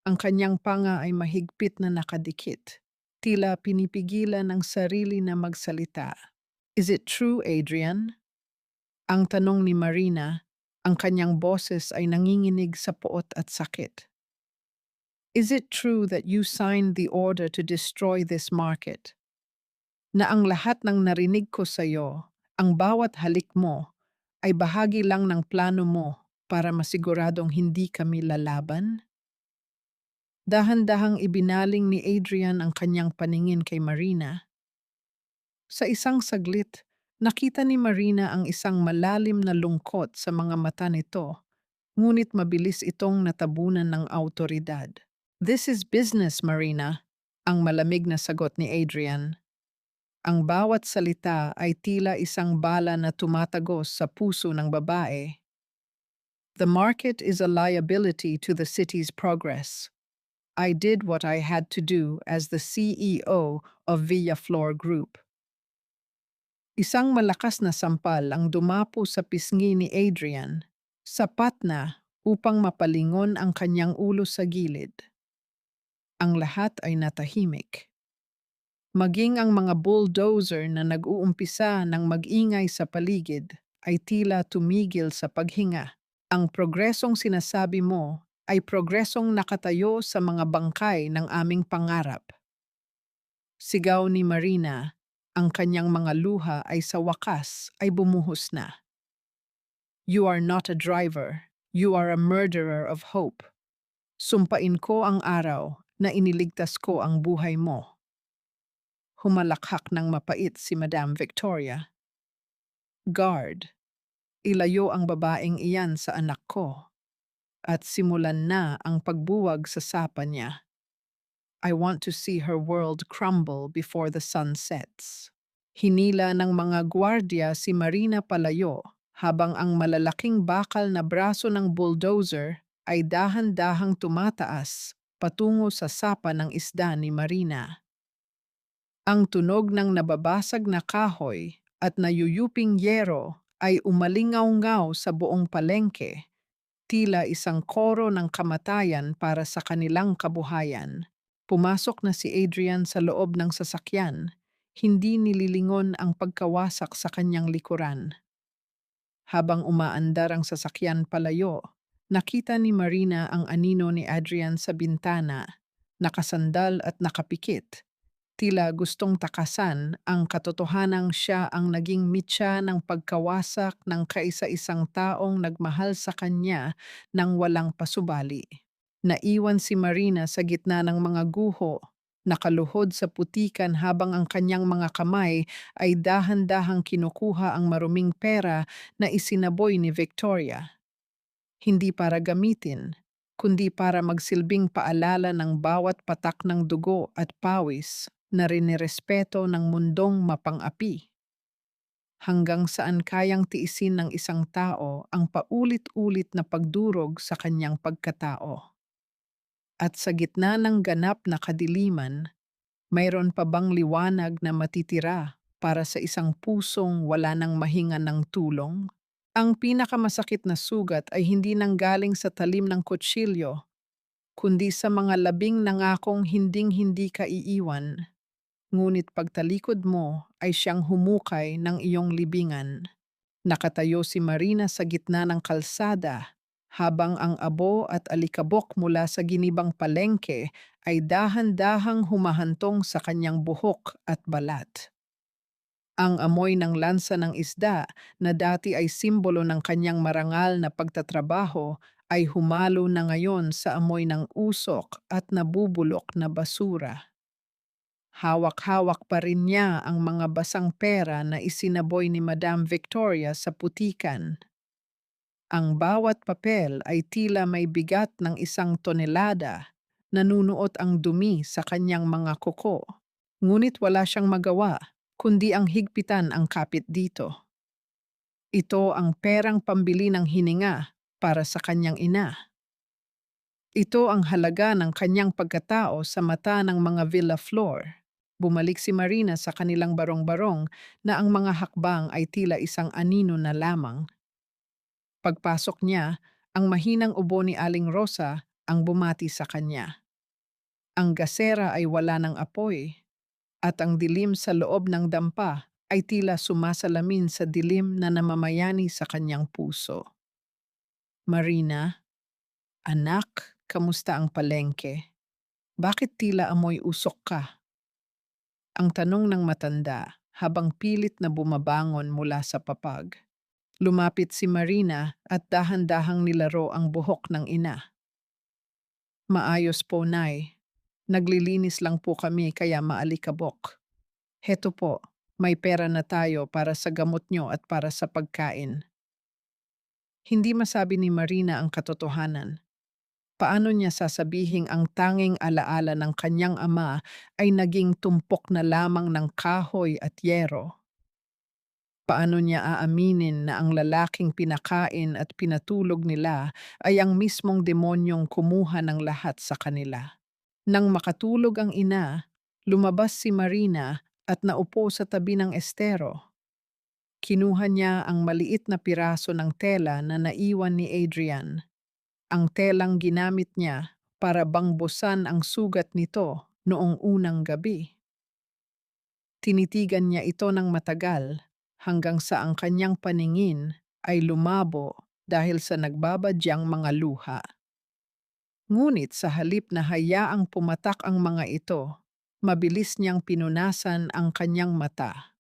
ang kanyang panga ay mahigpit na nakadikit. Tila pinipigilan ang sarili na magsalita. Is it true, Adrian? Ang tanong ni Marina, ang kanyang boses ay nanginginig sa poot at sakit. Is it true that you signed the order to destroy this market? Na ang lahat ng narinig ko sa iyo, ang bawat halik mo, ay bahagi lang ng plano mo para masiguradong hindi kami lalaban? Dahan-dahang ibinaling ni Adrian ang kanyang paningin kay Marina. Sa isang saglit, nakita ni Marina ang isang malalim na lungkot sa mga mata nito, ngunit mabilis itong natabunan ng autoridad. This is business, Marina, ang malamig na sagot ni Adrian. Ang bawat salita ay tila isang bala na tumatagos sa puso ng babae. The market is a liability to the city's progress. I did what I had to do as the CEO of Villaflor Group. Isang malakas na sampal ang dumapo sa pisngi ni Adrian, sapat na upang mapalingon ang kanyang ulo sa gilid. Ang lahat ay natahimik. Maging ang mga bulldozer na nag-uumpisa ng mag-ingay sa paligid ay tila tumigil sa paghinga. Ang progresong sinasabi mo ay progresong nakatayo sa mga bangkay ng aming pangarap. Sigaw ni Marina, ang kanyang mga luha ay sa wakas ay bumuhos na. You are not a driver, you are a murderer of hope. Sumpain ko ang araw na iniligtas ko ang buhay mo. Humalakhak ng mapait si Madam Victoria. Guard, ilayo ang babaeng iyan sa anak ko. At simulan na ang pagbuwag sa sapa niya. I want to see her world crumble before the sun sets. Hinila ng mga gwardya si Marina palayo habang ang malalaking bakal na braso ng bulldozer ay dahan-dahang tumataas patungo sa sapa ng isda ni Marina. Ang tunog ng nababasag na kahoy at nayuyuping yero ay umalingaw-ngaw sa buong palengke, tila isang koro ng kamatayan para sa kanilang kabuhayan. Pumasok na si Adrian sa loob ng sasakyan, hindi nililingon ang pagkawasak sa kanyang likuran. Habang umaandar ang sasakyan palayo, nakita ni Marina ang anino ni Adrian sa bintana, nakasandal at nakapikit. Tila gustong takasan ang katotohanang siya ang naging mitya ng pagkawasak ng kaisa-isang taong nagmahal sa kanya nang walang pasubali. Naiwan si Marina sa gitna ng mga guho, nakaluhod sa putikan habang ang kanyang mga kamay ay dahan-dahang kinukuha ang maruming pera na isinaboy ni Victoria. Hindi para gamitin, kundi para magsilbing paalala ng bawat patak ng dugo at pawis na rinirespeto ng mundong mapang-api. Hanggang saan kayang tiisin ng isang tao ang paulit-ulit na pagdurog sa kanyang pagkatao. At sa gitna ng ganap na kadiliman, mayroon pa bang liwanag na matitira para sa isang pusong wala nang mahinga ng tulong? Ang pinakamasakit na sugat ay hindi nanggaling sa talim ng kutsilyo, kundi sa mga labing nangakong hinding-hindi ka iiwan. Ngunit pagtalikod mo ay siyang humukay ng iyong libingan. Nakatayo si Marina sa gitna ng kalsada, habang ang abo at alikabok mula sa ginibang palengke ay dahan-dahang humahantong sa kanyang buhok at balat. Ang amoy ng lansa ng isda na dati ay simbolo ng kanyang marangal na pagtatrabaho ay humalo na ngayon sa amoy ng usok at nabubulok na basura. Hawak-hawak pa rin niya ang mga basang pera na isinaboy ni Madam Victoria sa putikan. Ang bawat papel ay tila may bigat ng 1 tonelada. Nanunuot ang dumi sa kanyang mga kuko. Ngunit wala siyang magawa, kundi ang higpitan ang kapit dito. Ito ang perang pambili ng hininga para sa kanyang ina. Ito ang halaga ng kanyang pagkatao sa mata ng mga Villa Flor. Bumalik si Marina sa kanilang barong-barong na ang mga hakbang ay tila isang anino na lamang. Pagpasok niya, ang mahinang ubo ni Aling Rosa ang bumati sa kanya. Ang gasera ay wala ng apoy, at ang dilim sa loob ng dampa ay tila sumasalamin sa dilim na namamayani sa kanyang puso. Marina, anak, kamusta ang palengke? Bakit tila amoy usok ka? Ang tanong ng matanda habang pilit na bumabangon mula sa papag. Lumapit si Marina at dahan-dahang nilaro ang buhok ng ina. Maayos po, Nay. Naglilinis lang po kami kaya maalikabok. Heto po, may pera na tayo para sa gamot nyo at para sa pagkain. Hindi masabi ni Marina ang katotohanan. Paano niya sasabihing ang tanging alaala ng kanyang ama ay naging tumpok na lamang ng kahoy at yero? Paano niya aaminin na ang lalaking pinakain at pinatulog nila ay ang mismong demonyong kumuha ng lahat sa kanila? Nang makatulog ang ina, lumabas si Marina at naupo sa tabi ng estero. Kinuha niya ang maliit na piraso ng tela na naiwan ni Adrian. Ang telang ginamit niya para bangbusan ang sugat nito noong unang gabi. Tinitigan niya ito ng matagal hanggang sa ang kanyang paningin ay lumabo dahil sa nagbabadyang mga luha. Ngunit sa halip na hayaang pumatak ang mga ito, mabilis niyang pinunasan ang kanyang mata.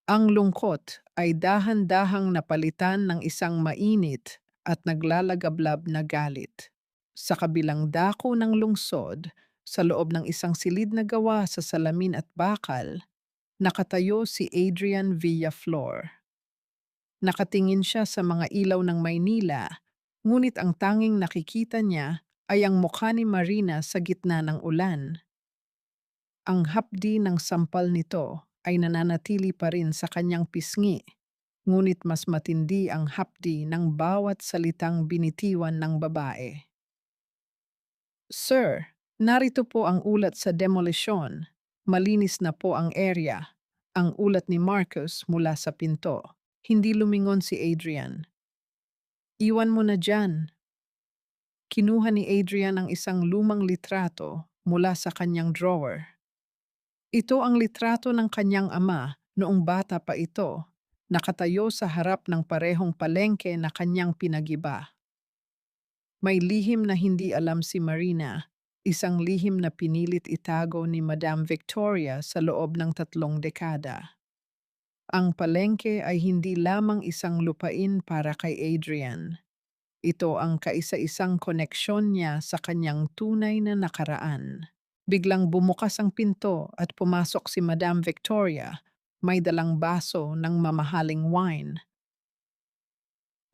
Ang lungkot ay dahan-dahang napalitan ng isang mainit at naglalagablab na galit. Sa kabilang dako ng lungsod, sa loob ng isang silid na gawa sa salamin at bakal, nakatayo si Adrian Villaflor. Nakatingin siya sa mga ilaw ng Maynila, ngunit ang tanging nakikita niya ay ang mukha ni Marina sa gitna ng ulan. Ang hapdi ng sampal nito ay nananatili pa rin sa kanyang pisngi, ngunit mas matindi ang hapdi ng bawat salitang binitiwan ng babae. Sir, narito po ang ulat sa demolisyon. Malinis na po ang area. Ang ulat ni Marcus mula sa pinto. Hindi lumingon si Adrian. Iwan mo na dyan. Kinuha ni Adrian ang isang lumang litrato mula sa kanyang drawer. Ito ang litrato ng kanyang ama noong bata pa ito, nakatayo sa harap ng parehong palengke na kanyang pinagiba. May lihim na hindi alam si Marina, isang lihim na pinilit itago ni Madam Victoria sa loob ng 3 dekada. Ang palengke ay hindi lamang isang lupain para kay Adrian. Ito ang kaisa-isang koneksyon niya sa kanyang tunay na nakaraan. Biglang bumukas ang pinto at pumasok si Madam Victoria, may dalang baso ng mamahaling wine.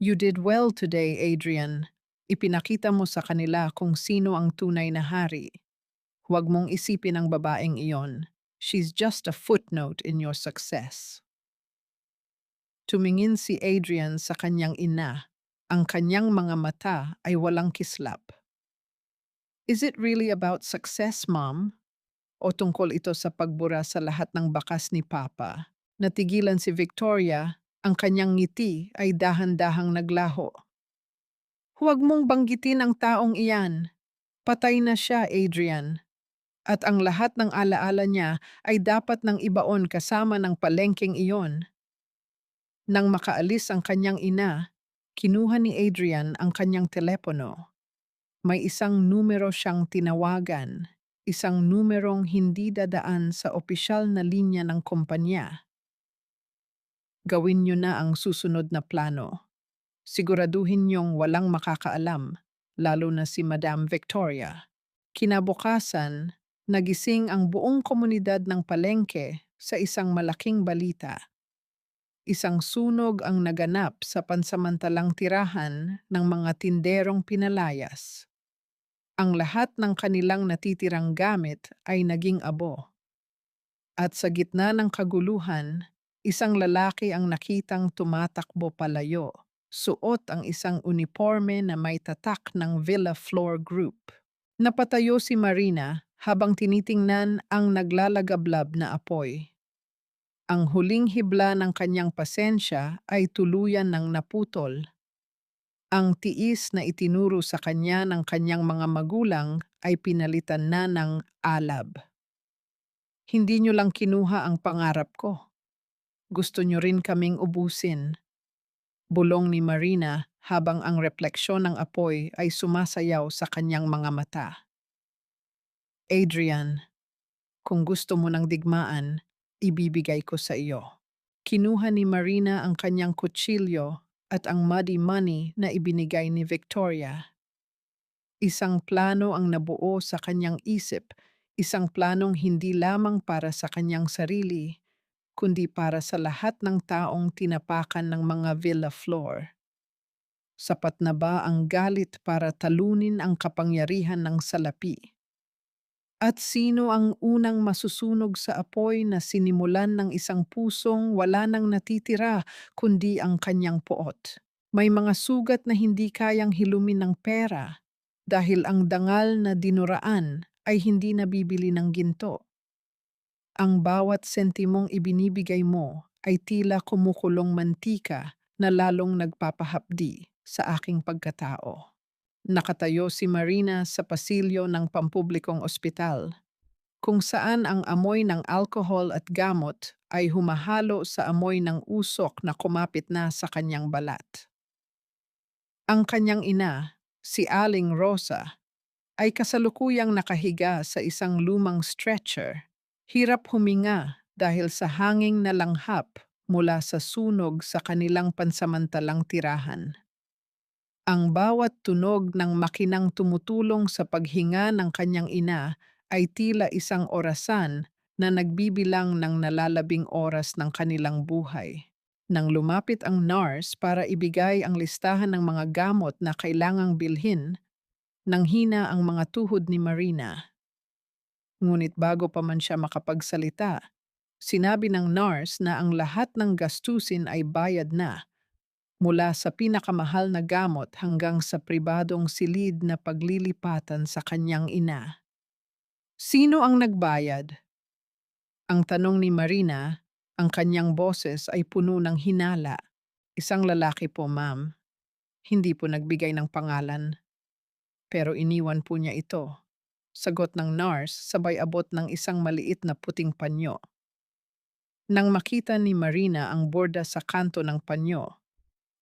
You did well today, Adrian. Ipinakita mo sa kanila kung sino ang tunay na hari. Huwag mong isipin ang babaeng iyon. She's just a footnote in your success. Tumingin si Adrian sa kanyang ina. Ang kanyang mga mata ay walang kislap. Is it really about success, Mom? O tungkol ito sa pagbura sa lahat ng bakas ni Papa? Natigilan si Victoria, ang kanyang ngiti ay dahan-dahang naglaho. Huwag mong banggitin ang taong iyan. Patay na siya, Adrian. At ang lahat ng alaala niya ay dapat nang ibaon kasama ng palengkeng iyon. Nang makaalis ang kanyang ina, kinuha ni Adrian ang kanyang telepono. May isang numero siyang tinawagan, isang numerong hindi dadaan sa opisyal na linya ng kumpanya. Gawin niyo na ang susunod na plano. Siguraduhin niyong walang makakaalam, lalo na si Madam Victoria. Kinabukasan, nagising ang buong komunidad ng palengke sa isang malaking balita. Isang sunog ang naganap sa pansamantalang tirahan ng mga tinderong pinalayas. Ang lahat ng kanilang natitirang gamit ay naging abo. At sa gitna ng kaguluhan, isang lalaki ang nakitang tumatakbo palayo. Suot ang isang uniforme na may tatak ng Villa Floor Group. Napatayo si Marina habang tinitingnan ang naglalagablab na apoy. Ang huling hibla ng kanyang pasensya ay tuluyan ng naputol. Ang tiis na itinuro sa kanya ng kanyang mga magulang ay pinalitan na ng alab. Hindi nyo lang kinuha ang pangarap ko. Gusto nyo rin kaming ubusin. Bulong ni Marina habang ang refleksyon ng apoy ay sumasayaw sa kanyang mga mata. Adrian, kung gusto mo ng digmaan, ibibigay ko sa iyo. Kinuha ni Marina ang kanyang kutsilyo at ang muddy money na ibinigay ni Victoria. Isang plano ang nabuo sa kanyang isip, isang planong hindi lamang para sa kanyang sarili, kundi para sa lahat ng taong tinapakan ng mga villa floor. Sapat na ba ang galit para talunin ang kapangyarihan ng salapi? At sino ang unang masusunog sa apoy na sinimulan ng isang pusong wala nang natitira kundi ang kanyang poot? May mga sugat na hindi kayang hilumin ng pera dahil ang dangal na dinuraan ay hindi nabibili ng ginto. Ang bawat sentimong ibinibigay mo ay tila kumukulong mantika na lalong nagpapahapdi sa aking pagkatao. Nakatayo si Marina sa pasilyo ng pampublikong ospital, kung saan ang amoy ng alkohol at gamot ay humahalo sa amoy ng usok na kumapit na sa kanyang balat. Ang kanyang ina, si Aling Rosa, ay kasalukuyang nakahiga sa isang lumang stretcher. Hirap huminga dahil sa hanging na langhap mula sa sunog sa kanilang pansamantalang tirahan. Ang bawat tunog ng makinang tumutulong sa paghinga ng kanyang ina ay tila isang orasan na nagbibilang ng nalalabing oras ng kanilang buhay. Nang lumapit ang nurse para ibigay ang listahan ng mga gamot na kailangang bilhin, nanghina ang mga tuhod ni Marina. Ngunit bago pa man siya makapagsalita, sinabi ng nurse na ang lahat ng gastusin ay bayad na, mula sa pinakamahal na gamot hanggang sa pribadong silid na paglilipatan sa kanyang ina. Sino ang nagbayad? Ang tanong ni Marina, ang kanyang boses ay puno ng hinala. Isang lalaki po, ma'am. Hindi po nagbigay ng pangalan. Pero iniwan po niya ito. Sagot ng nurse sabay abot ng isang maliit na puting panyo. Nang makita ni Marina ang borda sa kanto ng panyo,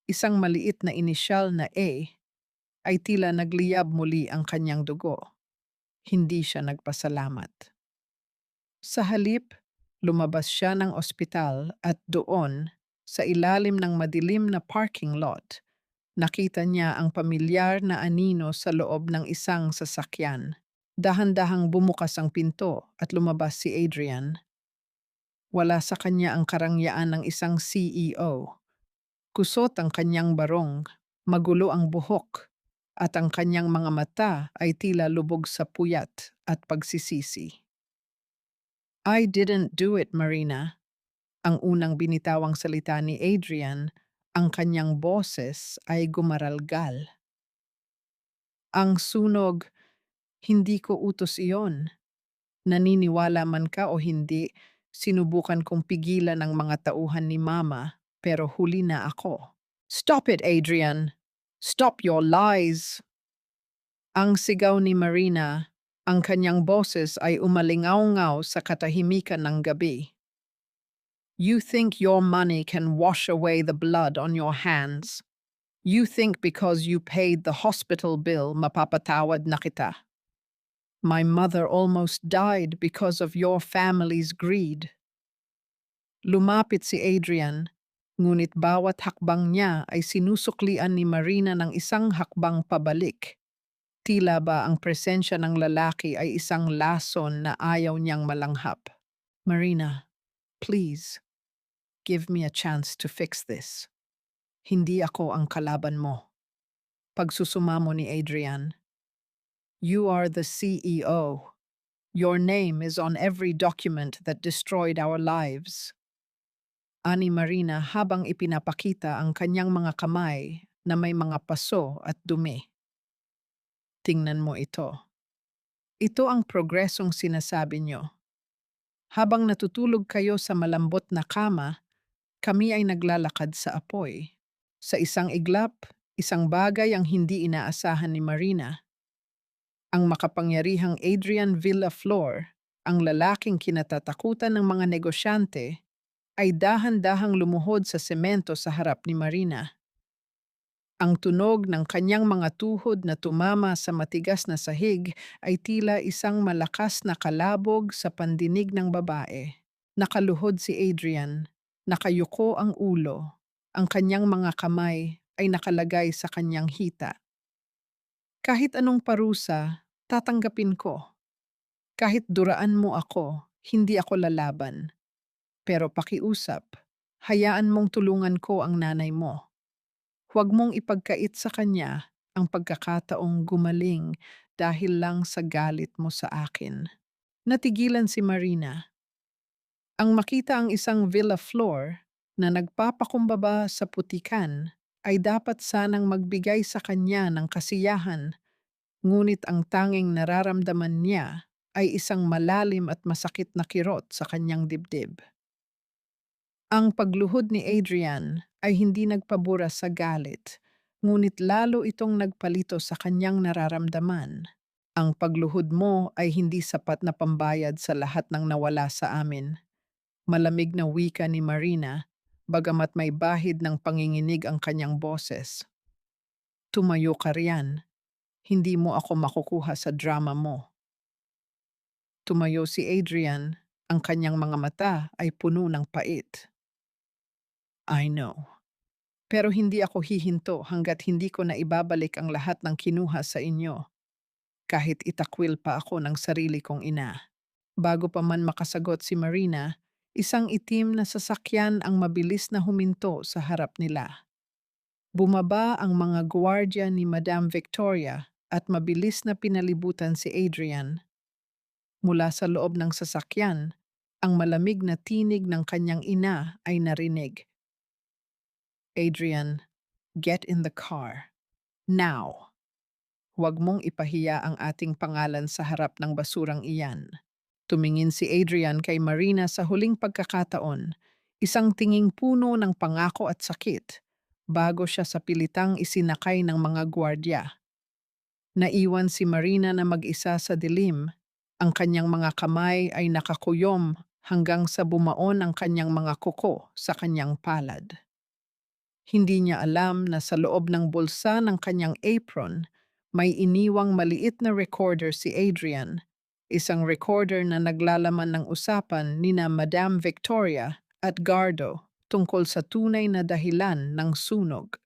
isang maliit na inisyal na A, ay tila nagliyab muli ang kanyang dugo. Hindi siya nagpasalamat. Sa halip, lumabas siya ng ospital at doon, sa ilalim ng madilim na parking lot, nakita niya ang pamilyar na anino sa loob ng isang sasakyan. Dahan-dahang bumukas ang pinto at lumabas si Adrian. Wala sa kanya ang karangyaan ng isang CEO. Kusot ang kanyang barong, magulo ang buhok, at ang kanyang mga mata ay tila lubog sa puyat at pagsisisi. I didn't do it, Marina. Ang unang binitawang salita ni Adrian, ang kanyang boses ay gumaralgal. Ang sunog, hindi ko utos iyon. Naniniwala man ka o hindi, sinubukan kong pigilan ang mga tauhan ni Mama, pero huli na ako. Stop it, Adrian! Stop your lies! Ang sigaw ni Marina, ang kanyang boses ay umalingaw-ngaw sa katahimikan ng gabi. You think your money can wash away the blood on your hands. You think because you paid the hospital bill, mapapatawad na kita. My mother almost died because of your family's greed. Lumapit si Adrian, Ngunit bawat hakbang niya ay sinusuklian ni Marina ng isang hakbang pabalik. Tila ba ang presensya ng lalaki ay isang lason na ayaw niyang malanghap. Marina, please, give me a chance to fix this. Hindi ako ang kalaban mo. Pagsusumamo ni Adrian, you are the CEO. Your name is on every document that destroyed our lives. Ani Marina habang ipinapakita ang kanyang mga kamay na may mga paso at dumi. Tingnan mo ito. Ito ang progresong sinasabi nyo. Habang natutulog kayo sa malambot na kama, kami ay naglalakad sa apoy. Sa isang iglap, isang bagay ang hindi inaasahan ni Marina. Ang makapangyarihang Adrian Villaflor, ang lalaking kinatatakutan ng mga negosyante, ay dahan-dahang lumuhod sa semento sa harap ni Marina. Ang tunog ng kanyang mga tuhod na tumama sa matigas na sahig ay tila isang malakas na kalabog sa pandinig ng babae. Nakaluhod si Adrian, nakayuko ang ulo, ang kanyang mga kamay ay nakalagay sa kanyang hita. Kahit anong parusa, tatanggapin ko. Kahit duraan mo ako, hindi ako lalaban. Pero pakiusap, hayaan mong tulungan ko ang nanay mo. Huwag mong ipagkait sa kanya ang pagkakataong gumaling dahil lang sa galit mo sa akin. Natigilan si Marina. Ang makita ang isang villa floor na nagpapakumbaba sa putikan ay dapat sanang magbigay sa kanya ng kasiyahan, ngunit ang tanging nararamdaman niya ay isang malalim at masakit na kirot sa kanyang dibdib. Ang pagluhod ni Adrian ay hindi nagpabura sa galit, ngunit lalo itong nagpalito sa kanyang nararamdaman. Ang pagluhod mo ay hindi sapat na pambayad sa lahat ng nawala sa amin. Malamig na wika ni Marina, bagamat may bahid ng panginginig ang kanyang boses. Tumayo ka riyan. Hindi mo ako makukuha sa drama mo. Tumayo si Adrian, ang kanyang mga mata ay puno ng pait. I know. Pero hindi ako hihinto hanggat hindi ko na ibabalik ang lahat ng kinuha sa inyo. Kahit itakwil pa ako ng sarili kong ina. Bago pa man makasagot si Marina, isang itim na sasakyan ang mabilis na huminto sa harap nila. Bumaba ang mga gwardiya ni Madame Victoria at mabilis na pinalibutan si Adrian. Mula sa loob ng sasakyan, ang malamig na tinig ng kanyang ina ay narinig. Adrian, get in the car. Now. Huwag mong ipahiya ang ating pangalan sa harap ng basurang iyan. Tumingin si Adrian kay Marina sa huling pagkakataon, isang tinging puno ng pangako at sakit, bago siya sa pilitang isinakay ng mga gwardya. Naiwan si Marina na mag-isa sa dilim, ang kanyang mga kamay ay nakakuyom hanggang sa bumaon ang kanyang mga kuko sa kanyang palad. Hindi niya alam na sa loob ng bulsa ng kanyang apron, may iniwang maliit na recorder si Adrian, isang recorder na naglalaman ng usapan nina Madame Victoria at Gardo tungkol sa tunay na dahilan ng sunog.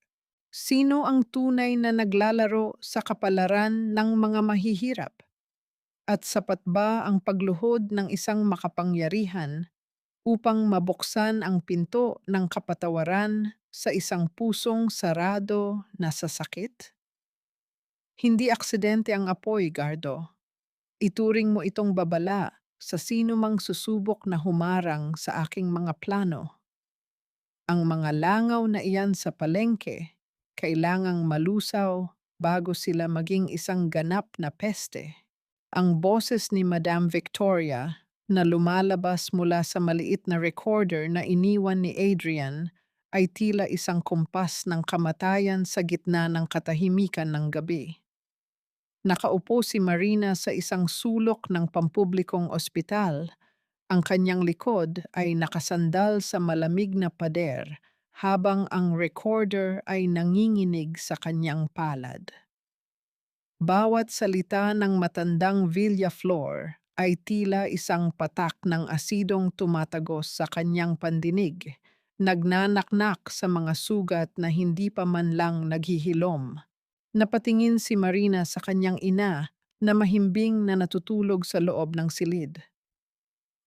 Sino ang tunay na naglalaro sa kapalaran ng mga mahihirap? At sapat ba ang pagluhod ng isang makapangyarihan upang mabuksan ang pinto ng kapatawaran sa isang pusong sarado na sa sakit? Hindi aksidente ang apoy, Gardo. Ituring mo itong babala sa sino mang susubok na humarang sa aking mga plano. Ang mga langaw na iyan sa palengke, kailangang malusaw bago sila maging isang ganap na peste. Ang boses ni Madame Victoria na lumalabas mula sa maliit na recorder na iniwan ni Adrian ay tila isang kumpas ng kamatayan sa gitna ng katahimikan ng gabi. Nakaupo si Marina sa isang sulok ng pampublikong ospital. Ang kanyang likod ay nakasandal sa malamig na pader habang ang recorder ay nanginginig sa kanyang palad. Bawat salita ng matandang Villaflor ay tila isang patak ng asidong tumatagos sa kanyang pandinig Nagnanaknak sa mga sugat na hindi pa man lang naghihilom. Napatingin si Marina sa kanyang ina na mahimbing na natutulog sa loob ng silid.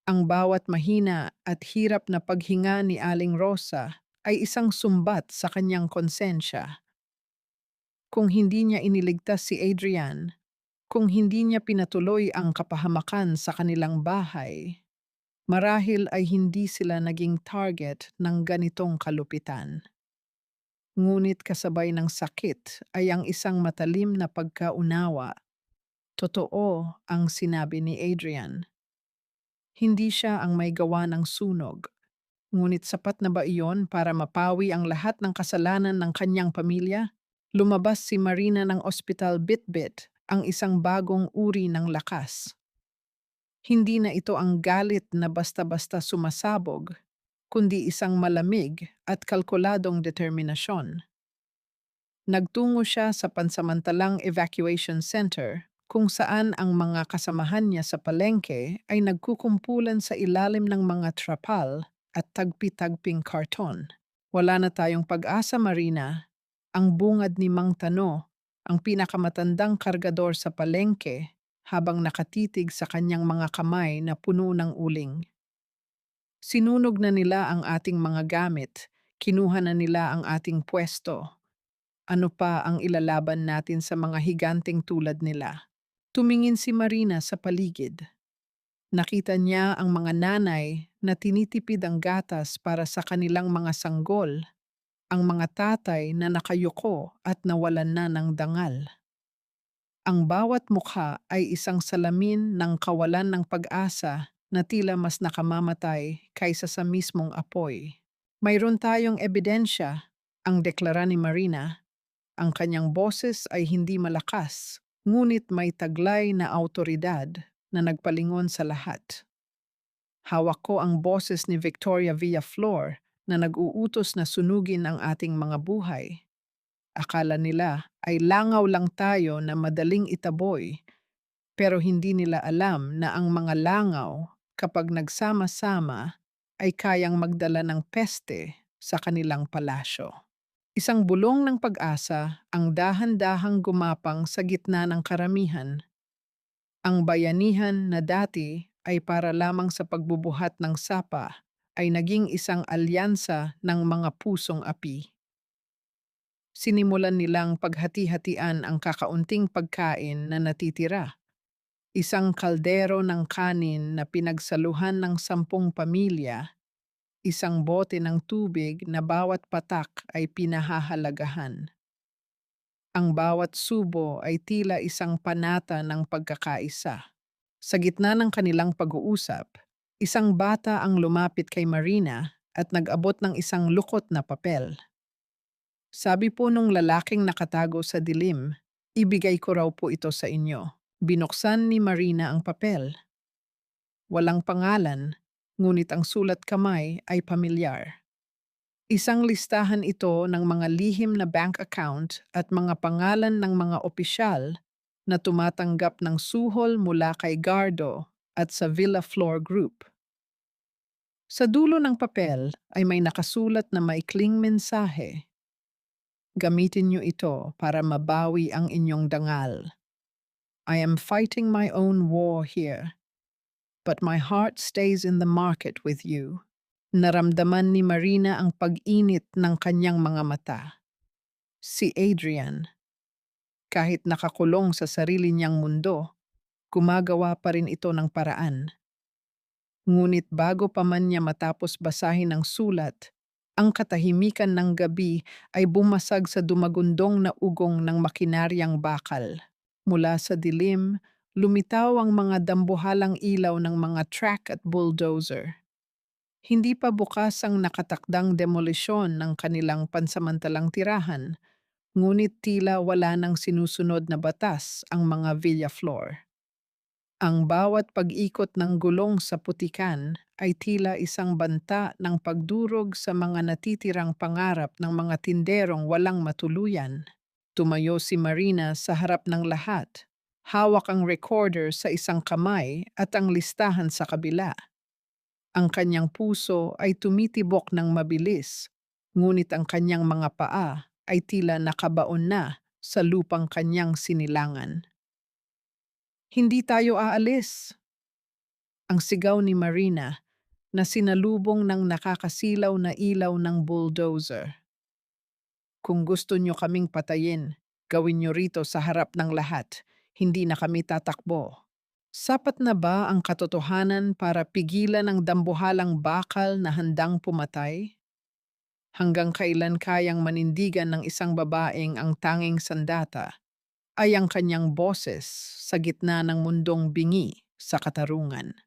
Ang bawat mahina at hirap na paghinga ni Aling Rosa ay isang sumbat sa kanyang konsensya. Kung hindi niya iniligtas si Adrian, kung hindi niya pinatuloy ang kapahamakan sa kanilang bahay, marahil ay hindi sila naging target ng ganitong kalupitan. Ngunit kasabay ng sakit ay ang isang matalim na pagkaunawa. Totoo ang sinabi ni Adrian. Hindi siya ang may gawa ng sunog. Ngunit sapat na ba iyon para mapawi ang lahat ng kasalanan ng kanyang pamilya? Lumabas si Marina ng ospital bit-bit, ang isang bagong uri ng lakas. Hindi na ito ang galit na basta-basta sumasabog, kundi isang malamig at kalkuladong determinasyon. Nagtungo siya sa pansamantalang evacuation center kung saan ang mga kasamahan niya sa palengke ay nagkukumpulan sa ilalim ng mga trapal at tagpi-tagping karton. Wala na tayong pag-asa, Marina. Ang bungad ni Mang Tano, ang pinakamatandang kargador sa palengke, habang nakatitig sa kanyang mga kamay na puno ng uling. Sinunog na nila ang ating mga gamit, kinuha na nila ang ating pwesto. Ano pa ang ilalaban natin sa mga higanteng tulad nila? Tumingin si Marina sa paligid. Nakita niya ang mga nanay na tinitipid ang gatas para sa kanilang mga sanggol, ang mga tatay na nakayuko at nawalan na ng dangal. Ang bawat mukha ay isang salamin ng kawalan ng pag-asa na tila mas nakamamatay kaysa sa mismong apoy. Mayroon tayong ebidensya, ang deklara ni Marina. Ang kanyang boses ay hindi malakas, ngunit may taglay na awtoridad na nagpalingon sa lahat. Hawak ko ang boses ni Victoria Villaflor na nag-uutos na sunugin ang ating mga buhay. Akala nila ay langaw lang tayo na madaling itaboy, pero hindi nila alam na ang mga langaw, kapag nagsama-sama, ay kayang magdala ng peste sa kanilang palasyo. Isang bulong ng pag-asa ang dahan-dahang gumapang sa gitna ng karamihan. Ang bayanihan na dati ay para lamang sa pagbubuhat ng sapa ay naging isang alyansa ng mga pusong api. Sinimulan nilang paghati-hatian ang kakaunting pagkain na natitira. Isang kaldero ng kanin na pinagsaluhan ng 10 pamilya, isang bote ng tubig na bawat patak ay pinahahalagahan. Ang bawat subo ay tila isang panata ng pagkakaisa. Sa gitna ng kanilang pag-uusap, isang bata ang lumapit kay Marina at nag-abot ng isang lukot na papel. Sabi po nung lalaking nakatago sa dilim, ibigay ko raw po ito sa inyo. Binuksan ni Marina ang papel. Walang pangalan, ngunit ang sulat kamay ay pamilyar. Isang listahan ito ng mga lihim na bank account at mga pangalan ng mga opisyal na tumatanggap ng suhol mula kay Gardo at sa Villa Flor Group. Sa dulo ng papel ay may nakasulat na maikling mensahe. Gamitin niyo ito para mabawi ang inyong dangal. I am fighting my own war here, but my heart stays in the market with you. Naramdaman ni Marina ang pag-init ng kanyang mga mata. Si Adrian, kahit nakakulong sa sarili niyang mundo, gumagawa pa rin ito ng paraan. Ngunit bago pa man niya matapos basahin ang sulat, ang katahimikan ng gabi ay bumasag sa dumagundong na ugong ng makinaryang bakal. Mula sa dilim, lumitaw ang mga dambuhalang ilaw ng mga truck at bulldozer. Hindi pa bukas ang nakatakdang demolisyon ng kanilang pansamantalang tirahan, ngunit tila wala nang sinusunod na batas ang mga Villaflor. Ang bawat pag-ikot ng gulong sa putikan ay tila isang banta ng pagdurog sa mga natitirang pangarap ng mga tinderong walang matuluyan. Tumayo si Marina sa harap ng lahat. Hawak ang recorder sa isang kamay at ang listahan sa kabila. Ang kanyang puso ay tumitibok ng mabilis, ngunit ang kanyang mga paa ay tila nakabaon na sa lupang kanyang sinilangan. Hindi tayo aalis, ang sigaw ni Marina na sinalubong ng nakakasilaw na ilaw ng bulldozer. Kung gusto nyo kaming patayin, gawin nyo rito sa harap ng lahat. Hindi na kami tatakbo. Sapat na ba ang katotohanan para pigilan ang dambuhalang bakal na handang pumatay? Hanggang kailan kayang manindigan ng isang babaeng ang tanging sandata ay ang kanyang boses sa gitna ng mundong bingi sa katarungan?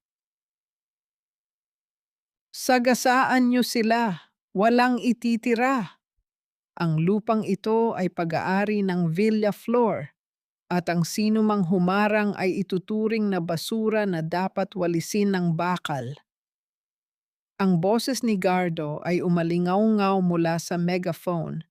Sagasaan niyo sila, walang ititira. Ang lupang ito ay pag-aari ng Villa Flor at ang sinumang humarang ay ituturing na basura na dapat walisin ng bakal. Ang boses ni Gardo ay umalingaw-ngaw mula sa megaphone,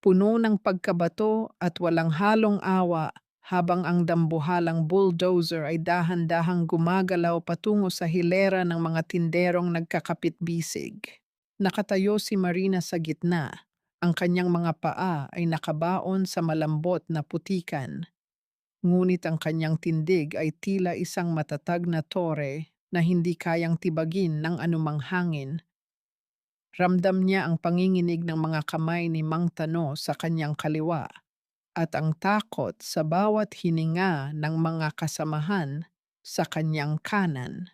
puno ng pagkabato at walang halong awa habang ang dambuhalang bulldozer ay dahan-dahang gumagalaw patungo sa hilera ng mga tinderong nagkakapit-bisig. Nakatayo si Marina sa gitna. Ang kanyang mga paa ay nakabaon sa malambot na putikan, ngunit ang kanyang tindig ay tila isang matatag na tore na hindi kayang tibagin ng anumang hangin. Ramdam niya ang panginginig ng mga kamay ni Mang Tano sa kanyang kaliwa at ang takot sa bawat hininga ng mga kasamahan sa kanyang kanan.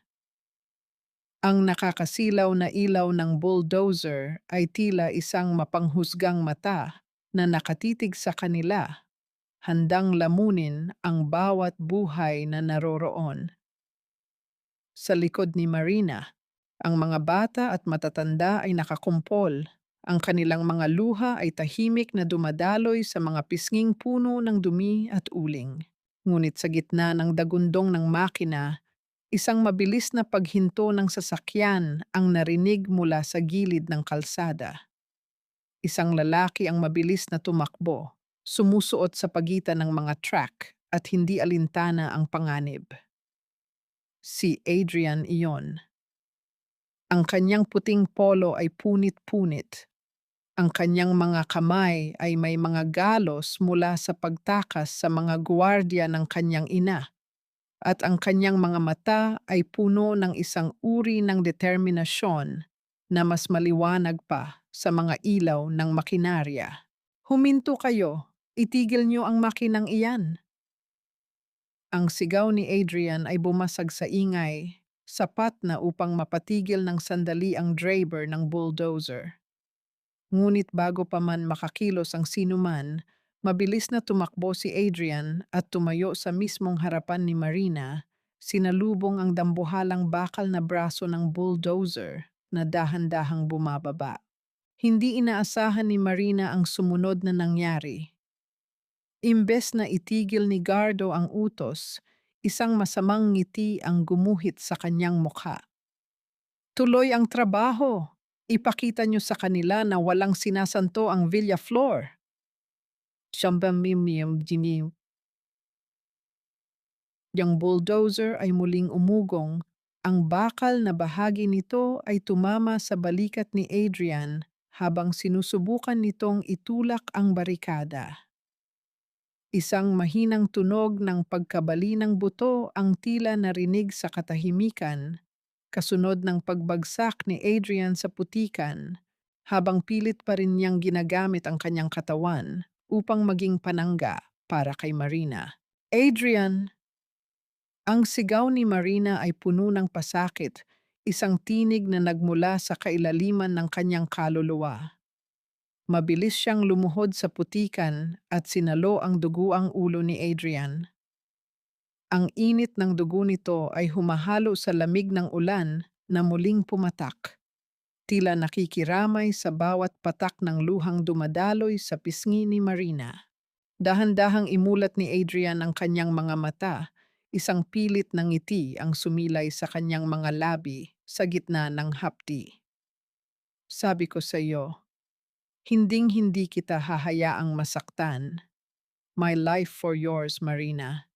Ang nakakasilaw na ilaw ng bulldozer ay tila isang mapanghusgang mata na nakatitig sa kanila, handang lamunin ang bawat buhay na naroroon. Sa likod ni Marina, ang mga bata at matatanda ay nakakumpol. Ang kanilang mga luha ay tahimik na dumadaloy sa mga pisnging puno ng dumi at uling. Ngunit sa gitna ng dagundong ng makina, isang mabilis na paghinto ng sasakyan ang narinig mula sa gilid ng kalsada. Isang lalaki ang mabilis na tumakbo, sumusuot sa pagitan ng mga track at hindi alintana ang panganib. Si Adrian iyon. Ang kanyang puting polo ay punit-punit. Ang kanyang mga kamay ay may mga galos mula sa pagtakas sa mga guwardiya ng kanyang ina. At ang kanyang mga mata ay puno ng isang uri ng determinasyon na mas maliwanag pa sa mga ilaw ng makinarya. Huminto kayo, itigil niyo ang makinang iyan. Ang sigaw ni Adrian ay bumasag sa ingay, sapat na upang mapatigil ng sandali ang driver ng bulldozer. Ngunit bago pa man makakilos ang sinuman, mabilis na tumakbo si Adrian at tumayo sa mismong harapan ni Marina, sinalubong ang dambuhalang bakal na braso ng bulldozer na dahan-dahang bumababa. Hindi inaasahan ni Marina ang sumunod na nangyari. Imbes na itigil ni Gardo ang utos, isang masamang ngiti ang gumuhit sa kanyang mukha. Tuloy ang trabaho. Ipakita niyo sa kanila na walang sinasanto ang Villa Flor. Siyambamimim jinim. Yang bulldozer ay muling umugong. Ang bakal na bahagi nito ay tumama sa balikat ni Adrian habang sinusubukan nitong itulak ang barikada. Isang mahinang tunog ng pagkabali ng buto ang tila narinig sa katahimikan, kasunod ng pagbagsak ni Adrian sa putikan, habang pilit pa rin niyang ginagamit ang kanyang katawan upang maging panangga para kay Marina. Adrian! Ang sigaw ni Marina ay puno ng pasakit, isang tinig na nagmula sa kailaliman ng kanyang kaluluwa. Mabilis siyang lumuhod sa putikan at sinalo ang duguang ulo ni Adrian. Ang init ng dugo nito ay humahalo sa lamig ng ulan na muling pumatak. Tila nakikiramay sa bawat patak ng luhang dumadaloy sa pisngi ni Marina. Dahan-dahang imulat ni Adrian ang kanyang mga mata, isang pilit na ngiti ang sumilay sa kanyang mga labi sa gitna ng hapdi. Sabi ko sa iyo, hinding-hindi kita hahayaang masaktan. My life for yours, Marina.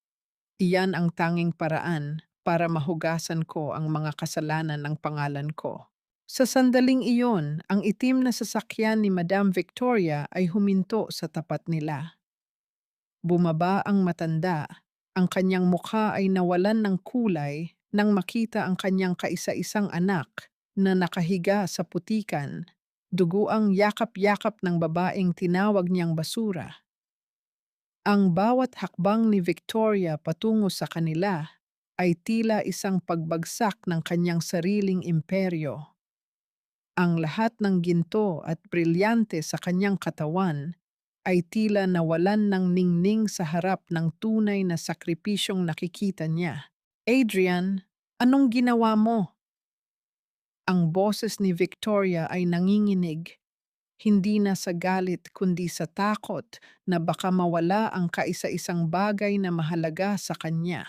Iyan ang tanging paraan para mahugasan ko ang mga kasalanan ng pangalan ko. Sa sandaling iyon, ang itim na sasakyan ni Madam Victoria ay huminto sa tapat nila. Bumaba ang matanda. Ang kanyang mukha ay nawalan ng kulay nang makita ang kanyang kaisa-isang anak na nakahiga sa putikan, duguang yakap-yakap ng babaeng tinawag niyang basura. Ang bawat hakbang ni Victoria patungo sa kanila ay tila isang pagbagsak ng kanyang sariling imperyo. Ang lahat ng ginto at brilyante sa kanyang katawan ay tila nawalan ng ningning sa harap ng tunay na sakripisyong nakikita niya. Adrian, anong ginawa mo? Ang boses ni Victoria ay nanginginig, hindi na sa galit kundi sa takot na baka mawala ang kaisa-isang bagay na mahalaga sa kanya.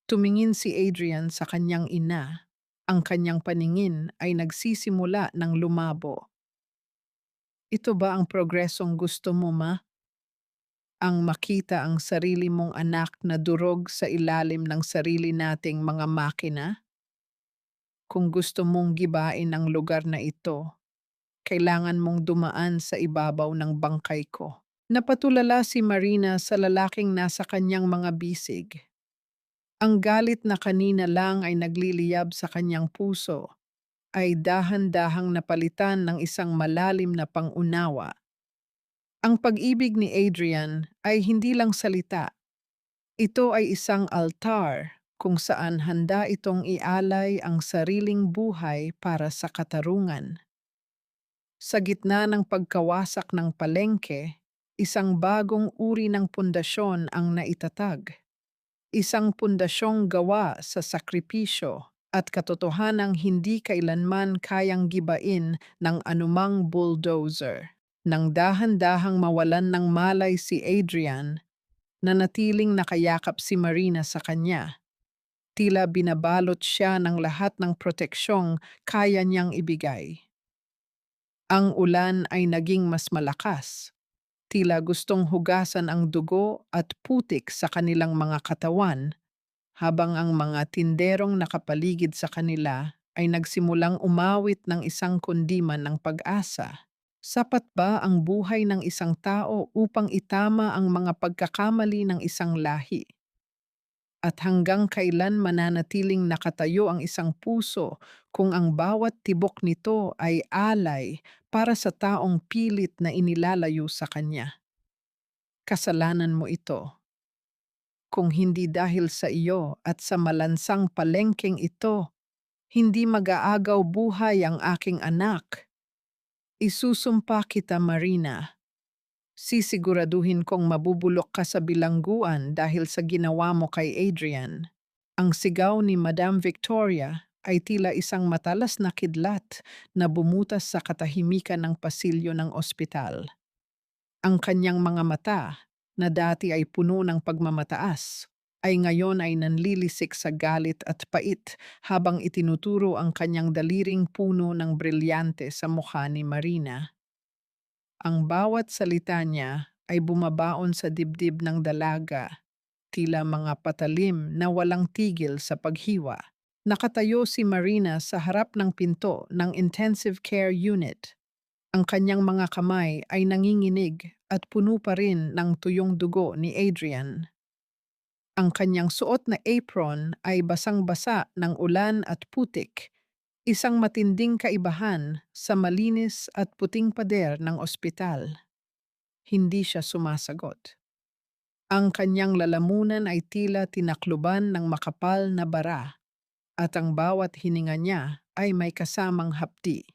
Tumingin si Adrian sa kanyang ina. Ang kanyang paningin ay nagsisimula ng lumabo. Ito ba ang progresong gusto mo, ma? Ang makita ang sarili mong anak na durog sa ilalim ng sarili nating mga makina? Kung gusto mong gibain ang lugar na ito, kailangan mong dumaan sa ibabaw ng bangkay ko. Napatulala si Marina sa lalaking nasa kanyang mga bisig. Ang galit na kanina lang ay nagliliyab sa kanyang puso ay dahan-dahang napalitan ng isang malalim na pangunawa. Ang pag-ibig ni Adrian ay hindi lang salita. Ito ay isang altar kung saan handa itong ialay ang sariling buhay para sa katarungan. Sa gitna ng pagkawasak ng palengke, isang bagong uri ng pundasyon ang naitatag. Isang pundasyong gawa sa sakripisyo at katotohanang hindi kailanman kayang gibain ng anumang bulldozer. Nang dahan-dahang mawalan ng malay si Adrian, nanatiling nakayakap si Marina sa kanya. Tila binabalot siya ng lahat ng proteksyong kaya niyang ibigay. Ang ulan ay naging mas malakas. Tila gustong hugasan ang dugo at putik sa kanilang mga katawan, habang ang mga tinderong nakapaligid sa kanila ay nagsimulang umawit ng isang kundiman ng pag-asa. Sapat ba ang buhay ng isang tao upang itama ang mga pagkakamali ng isang lahi? At hanggang kailan mananatiling nakatayo ang isang puso kung ang bawat tibok nito ay alay para sa taong pilit na inilalayo sa kanya? Kasalanan mo ito. Kung hindi dahil sa iyo at sa malansang palengkeng ito, hindi mag-aagaw buhay ang aking anak. Isusumpa kita, Marina. Sisiguraduhin kong mabubulok ka sa bilangguan dahil sa ginawa mo kay Adrian. Ang sigaw ni Madam Victoria ay tila isang matalas na kidlat na bumutas sa katahimikan ng pasilyo ng ospital. Ang kanyang mga mata, na dati ay puno ng pagmamataas, ay ngayon ay nanlilisik sa galit at pait habang itinuturo ang kanyang daliring puno ng brilyante sa mukha ni Marina. Ang bawat salita niya ay bumabaon sa dibdib ng dalaga, tila mga patalim na walang tigil sa paghiwa. Nakatayo si Marina sa harap ng pinto ng intensive care unit. Ang kanyang mga kamay ay nanginginig at puno pa rin ng tuyong dugo ni Adrian. Ang kanyang suot na apron ay basang-basa ng ulan at putik, isang matinding kaibahan sa malinis at puting pader ng ospital. Hindi siya sumasagot. Ang kanyang lalamunan ay tila tinakluban ng makapal na bara at ang bawat hininga niya ay may kasamang hapdi.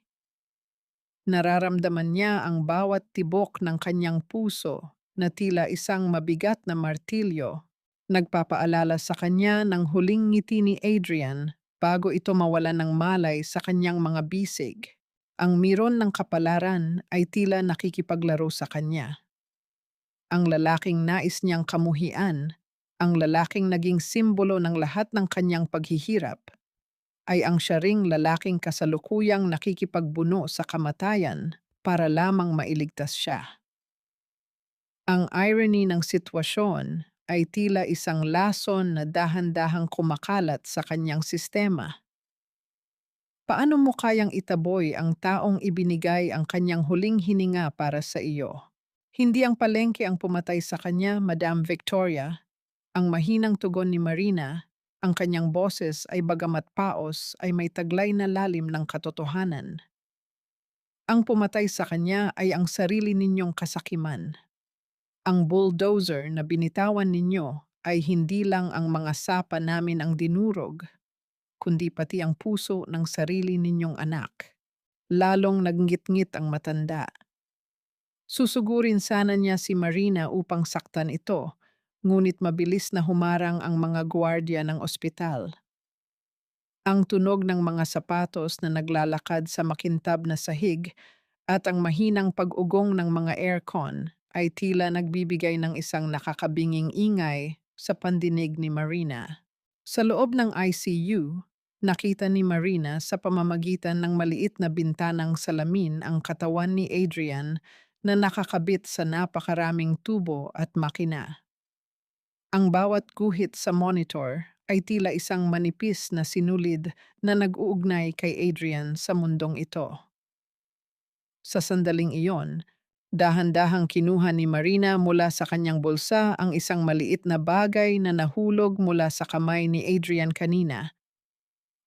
Nararamdaman niya ang bawat tibok ng kanyang puso na tila isang mabigat na martilyo. Nagpapaalala sa kanya ng huling ngiti ni Adrian bago ito mawala ng malay sa kanyang mga bisig. Ang miron ng kapalaran ay tila nakikipaglaro sa kanya. Ang lalaking nais niyang kamuhian, ang lalaking naging simbolo ng lahat ng kanyang paghihirap, ay ang siya ring lalaking kasalukuyang nakikipagbuno sa kamatayan para lamang mailigtas siya. Ang irony ng sitwasyon ay tila isang lason na dahan-dahang kumakalat sa kanyang sistema. Paano mo kayang itaboy ang taong ibinigay ang kanyang huling hininga para sa iyo? Hindi ang palengke ang pumatay sa kanya, Madam Victoria. Ang mahinang tugon ni Marina, ang kanyang boses ay bagamat paos ay may taglay na lalim ng katotohanan. Ang pumatay sa kanya ay ang sarili ninyong kasakiman. Ang bulldozer na binitawan ninyo ay hindi lang ang mga sapa namin ang dinurog, kundi pati ang puso ng sarili ninyong anak. Lalong nagnggit-ngit ang matanda. Susugurin sana niya si Marina upang saktan ito, ngunit mabilis na humarang ang mga gwardiya ng ospital. Ang tunog ng mga sapatos na naglalakad sa makintab na sahig at ang mahinang pag-ugong ng mga aircon ay tila nagbibigay ng isang nakakabinging ingay sa pandinig ni Marina. Sa loob ng ICU, nakita ni Marina sa pamamagitan ng maliit na bintanang salamin ang katawan ni Adrian na nakakabit sa napakaraming tubo at makina. Ang bawat guhit sa monitor ay tila isang manipis na sinulid na nag-uugnay kay Adrian sa mundong ito. Sa sandaling iyon, dahan-dahang kinuha ni Marina mula sa kanyang bulsa ang isang maliit na bagay na nahulog mula sa kamay ni Adrian kanina.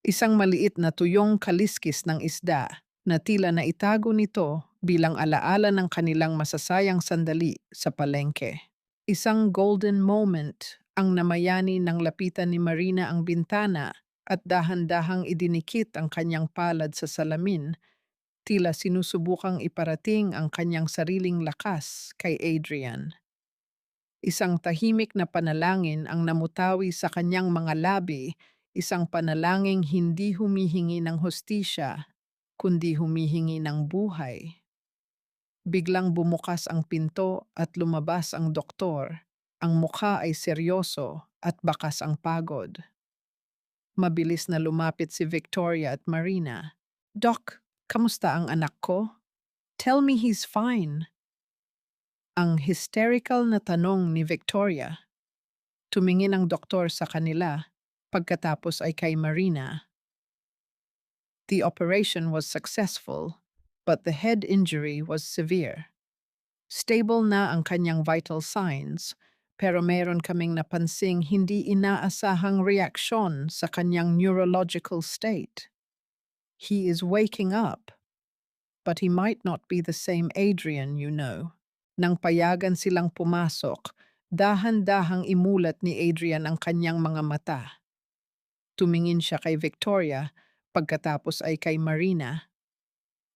Isang maliit na tuyong kaliskis ng isda na tila na itago nito bilang alaala ng kanilang masasayang sandali sa palengke. Isang golden moment ang namayani ng lapitan ni Marina ang bintana at dahan-dahang idinikit ang kanyang palad sa salamin, tila sinusubukang iparating ang kanyang sariling lakas kay Adrian. Isang tahimik na panalangin ang namutawi sa kanyang mga labi, isang panalangin hindi humihingi ng hustisya, kundi humihingi ng buhay. Biglang bumukas ang pinto at lumabas ang doktor. Ang mukha ay seryoso at bakas ang pagod. Mabilis na lumapit si Victoria at Marina. "Doc, kamusta ang anak ko? Tell me he's fine." Ang hysterical na tanong ni Victoria. Tumingin ang doktor sa kanila, pagkatapos ay kay Marina. The operation was successful, but the head injury was severe. Stable na ang kanyang vital signs, pero meron kaming napansing hindi inaasahang reaksyon sa kanyang neurological state. He is waking up, but he might not be the same Adrian, you know. Nang payagan silang pumasok, dahan-dahang imulat ni Adrian ang kanyang mga mata. Tumingin siya kay Victoria, pagkatapos ay kay Marina.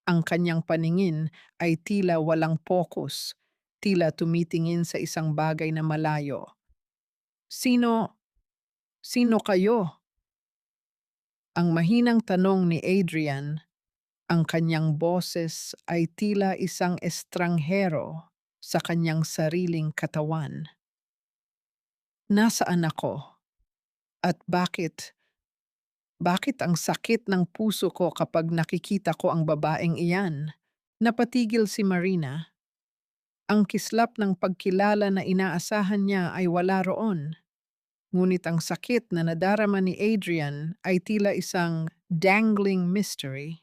Ang kanyang paningin ay tila walang pokus, tila tumitingin sa isang bagay na malayo. Sino, sino kayo? Ang mahinang tanong ni Adrian, ang kanyang boses ay tila isang estranghero sa kanyang sariling katawan. Nasaan ako? At bakit ang sakit ng puso ko kapag nakikita ko ang babaeng iyan? Napatigil si Marina. Ang kislap ng pagkilala na inaasahan niya ay wala roon. Ngunit ang sakit na nadarama ni Adrian ay tila isang dangling mystery.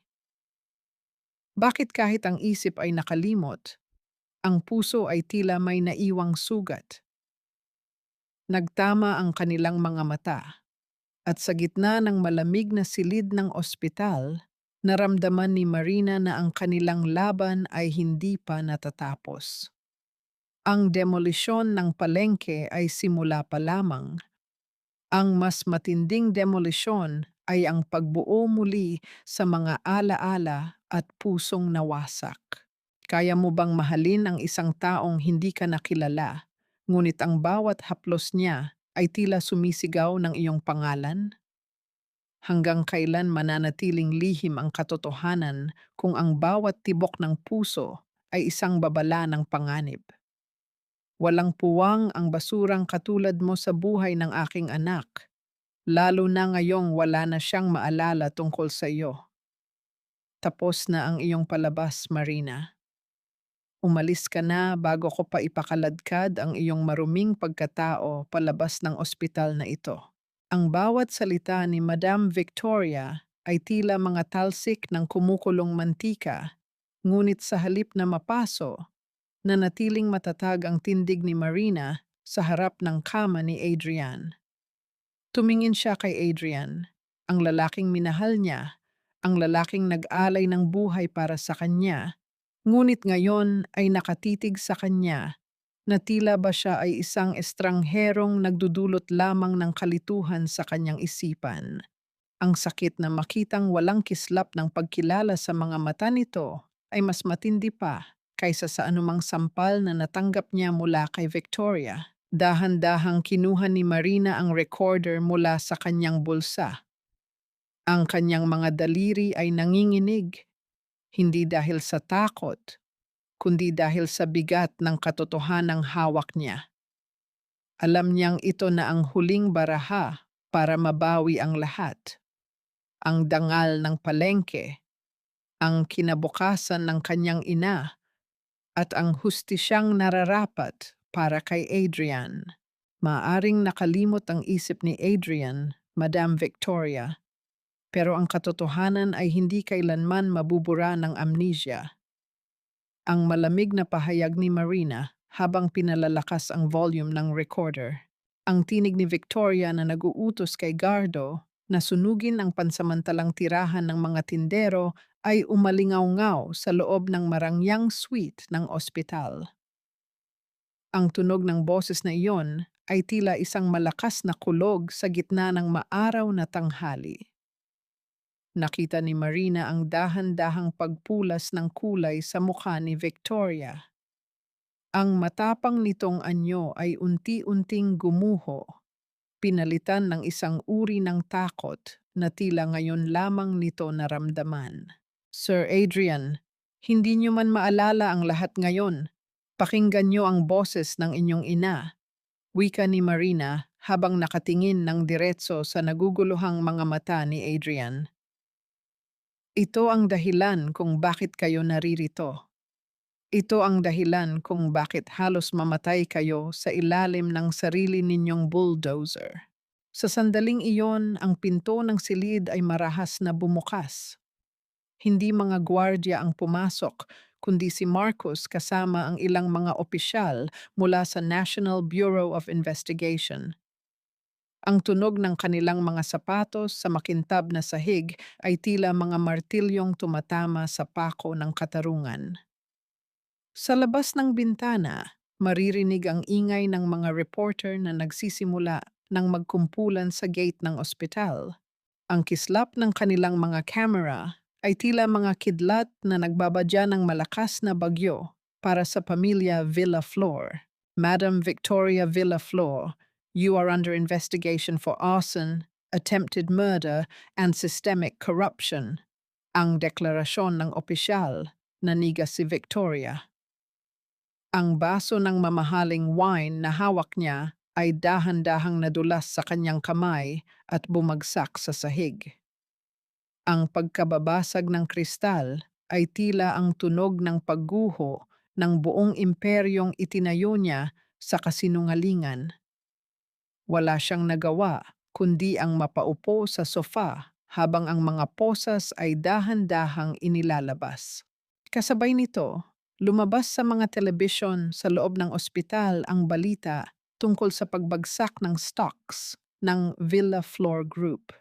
Bakit kahit ang isip ay nakalimot, ang puso ay tila may naiwang sugat? Nagtama ang kanilang mga mata, at sa gitna ng malamig na silid ng ospital, naramdaman ni Marina na ang kanilang laban ay hindi pa natatapos. Ang demolisyon ng palengke ay simula pa lamang. Ang mas matinding demolisyon ay ang pagbuo muli sa mga alaala at pusong nawasak. Kaya mo bang mahalin ang isang taong hindi ka nakilala, ngunit ang bawat haplos niya ay tila sumisigaw ng iyong pangalan? Hanggang kailan mananatiling lihim ang katotohanan kung ang bawat tibok ng puso ay isang babala ng panganib? Walang puwang ang basurang katulad mo sa buhay ng aking anak, lalo na ngayong wala na siyang maalala tungkol sa iyo. Tapos na ang iyong palabas, Marina. Umalis ka na bago ko pa ipakaladkad ang iyong maruming pagkatao palabas ng ospital na ito. Ang bawat salita ni Madam Victoria ay tila mga talsik ng kumukulong mantika, ngunit sa halip na mapaso, nanatiling matatag ang tindig ni Marina sa harap ng kama ni Adrian. Tumingin siya kay Adrian, ang lalaking minahal niya, ang lalaking nag-alay ng buhay para sa kanya, ngunit ngayon ay nakatitig sa kanya na tila ba siya ay isang estrangherong nagdudulot lamang ng kalituhan sa kanyang isipan. Ang sakit na makitang walang kislap ng pagkilala sa mga mata nito ay mas matindi pa kaysa sa anumang sampal na natanggap niya mula kay Victoria. Dahan-dahang kinuha ni Marina ang recorder mula sa kanyang bulsa. Ang kanyang mga daliri ay nanginginig, hindi dahil sa takot, kundi dahil sa bigat ng katotohanang hawak niya. Alam niyang ito na ang huling baraha para mabawi ang lahat. Ang dangal ng palengke, ang kinabukasan ng kanyang ina, at ang hustisyang nararapat para kay Adrian. Maaring nakalimot ang isip ni Adrian, Madam Victoria, pero ang katotohanan ay hindi kailanman mabubura ng amnesia. Ang malamig na pahayag ni Marina habang pinalalakas ang volume ng recorder. Ang tinig ni Victoria na naguutos kay Gardo na sunugin ang pansamantalang tirahan ng mga tindero ay umalingaw-ngaw sa loob ng marangyang suite ng ospital. Ang tunog ng boses na iyon ay tila isang malakas na kulog sa gitna ng maaraw na tanghali. Nakita ni Marina ang dahan-dahang pagpulas ng kulay sa mukha ni Victoria. Ang matapang nitong anyo ay unti-unting gumuho, pinalitan ng isang uri ng takot na tila ngayon lamang nito naramdaman. Sir Adrian, hindi niyo man maalala ang lahat ngayon. Pakinggan niyo ang boses ng inyong ina, wika ni Marina habang nakatingin ng diretso sa naguguluhang mga mata ni Adrian. Ito ang dahilan kung bakit kayo naririto. Ito ang dahilan kung bakit halos mamatay kayo sa ilalim ng sarili ninyong bulldozer. Sa sandaling iyon, ang pinto ng silid ay marahas na bumukas. Hindi mga gwardya ang pumasok, kundi si Marcos kasama ang ilang mga opisyal mula sa National Bureau of Investigation. Ang tunog ng kanilang mga sapatos sa makintab na sahig ay tila mga martilyong tumatama sa pako ng katarungan. Sa labas ng bintana, maririnig ang ingay ng mga reporter na nagsisimula ng magkumpulan sa gate ng ospital. Ang kislap ng kanilang mga camera ay tila mga kidlat na nagbabadya ng malakas na bagyo para sa pamilya Villaflor. Madam Victoria Villaflor, you are under investigation for arson, attempted murder, and systemic corruption. Ang deklarasyon ng opisyal, naniga si Victoria. Ang baso ng mamahaling wine na hawak niya ay dahan-dahang nadulas sa kanyang kamay at bumagsak sa sahig. Ang pagkababasag ng kristal ay tila ang tunog ng pagguho ng buong imperyong itinayo niya sa kasinungalingan. Wala siyang nagawa kundi ang mapaupo sa sofa habang ang mga posas ay dahan-dahang inilalabas. Kasabay nito, lumabas sa mga telebisyon sa loob ng ospital ang balita tungkol sa pagbagsak ng stocks ng Villaflor Group.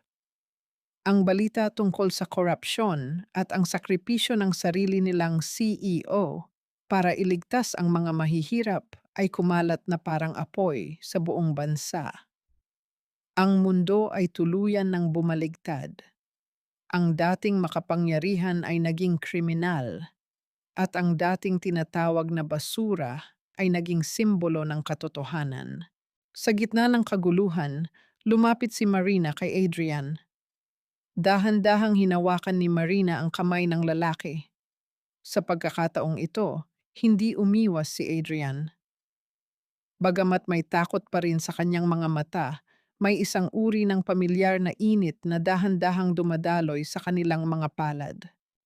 Ang balita tungkol sa korupsyon at ang sakripisyo ng sarili nilang CEO para iligtas ang mga mahihirap ay kumalat na parang apoy sa buong bansa. Ang mundo ay tuluyan ng bumaligtad. Ang dating makapangyarihan ay naging kriminal at ang dating tinatawag na basura ay naging simbolo ng katotohanan. Sa gitna ng kaguluhan, lumapit si Marina kay Adrian. Dahan-dahang hinawakan ni Marina ang kamay ng lalaki. Sa pagkakataong ito, hindi umiwas si Adrian. Bagamat may takot pa rin sa kanyang mga mata, may isang uri ng pamilyar na init na dahan-dahang dumadaloy sa kanilang mga palad.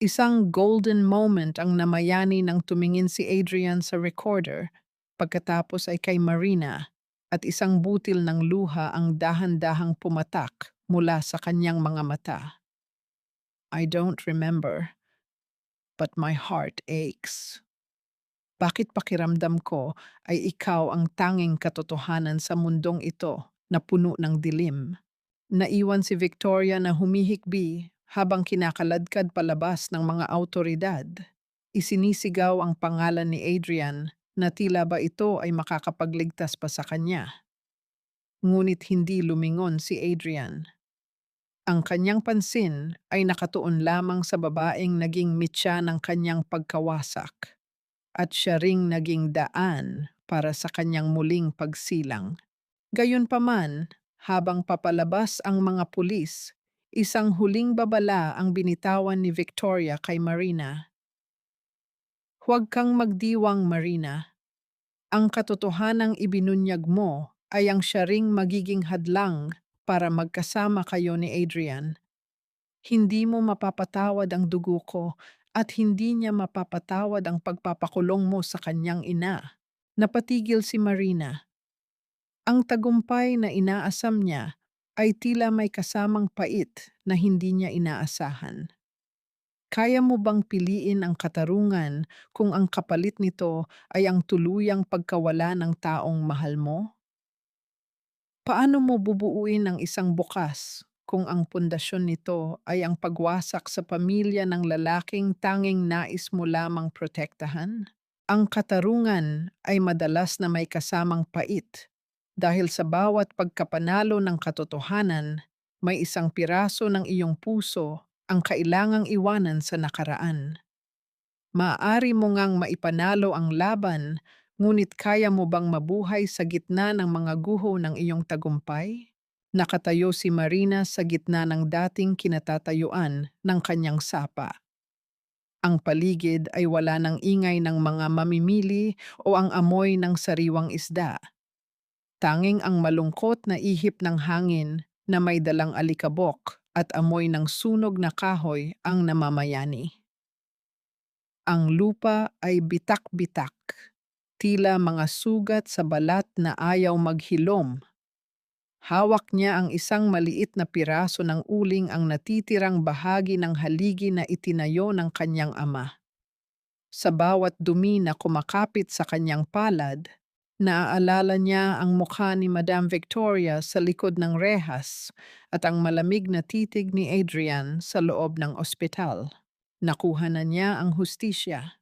Isang golden moment ang namayani nang tumingin si Adrian sa recorder, pagkatapos ay kay Marina, at isang butil ng luha ang dahan-dahang pumatak mula sa kanyang mga mata. I don't remember, but my heart aches. Bakit pakiramdam ko ay ikaw ang tanging katotohanan sa mundong ito na puno ng dilim? Naiwan si Victoria na humihikbi habang kinakaladkad palabas ng mga awtoridad. Isinisigaw ang pangalan ni Adrian na tila ba ito ay makakapagligtas pa sa kanya. Ngunit hindi lumingon si Adrian. Ang kanyang pansin ay nakatuon lamang sa babaeng naging mitya ng kanyang pagkawasak at siya ring naging daan para sa kanyang muling pagsilang. Gayunpaman, habang papalabas ang mga pulis, isang huling babala ang binitawan ni Victoria kay Marina. Huwag kang magdiwang, Marina. Ang katotohanang ibinunyag mo ay ang siya ring magiging hadlang para magkasama kayo ni Adrian. Hindi mo mapapatawad ang dugo ko at hindi niya mapapatawad ang pagpapakulong mo sa kanyang ina. Napatigil si Marina. Ang tagumpay na inaasam niya ay tila may kasamang pait na hindi niya inaasahan. Kaya mo bang piliin ang katarungan kung ang kapalit nito ay ang tuluyang pagkawala ng taong mahal mo? Paano mo bubuuin ang isang bukas kung ang pundasyon nito ay ang pagwasak sa pamilya ng lalaking tanging nais mo lamang protektahan? Ang katarungan ay madalas na may kasamang pait dahil sa bawat pagkapanalo ng katotohanan, may isang piraso ng iyong puso ang kailangang iwanan sa nakaraan. Maaari mo ngang maipanalo ang laban, ngunit kaya mo bang mabuhay sa gitna ng mga guho ng iyong tagumpay? Nakatayo si Marina sa gitna ng dating kinatatayuan ng kanyang sapa. Ang paligid ay wala ng ingay ng mga mamimili o ang amoy ng sariwang isda. Tanging ang malungkot na ihip ng hangin na may dalang alikabok at amoy ng sunog na kahoy ang namamayani. Ang lupa ay bitak-bitak, tila mga sugat sa balat na ayaw maghilom. Hawak niya ang isang maliit na piraso ng uling ang natitirang bahagi ng haligi na itinayo ng kanyang ama. Sa bawat dumi na kumakapit sa kanyang palad, naaalala niya ang mukha ni Madame Victoria sa likod ng rehas at ang malamig na titig ni Adrian sa loob ng ospital. Nakuha na niya ang hustisya.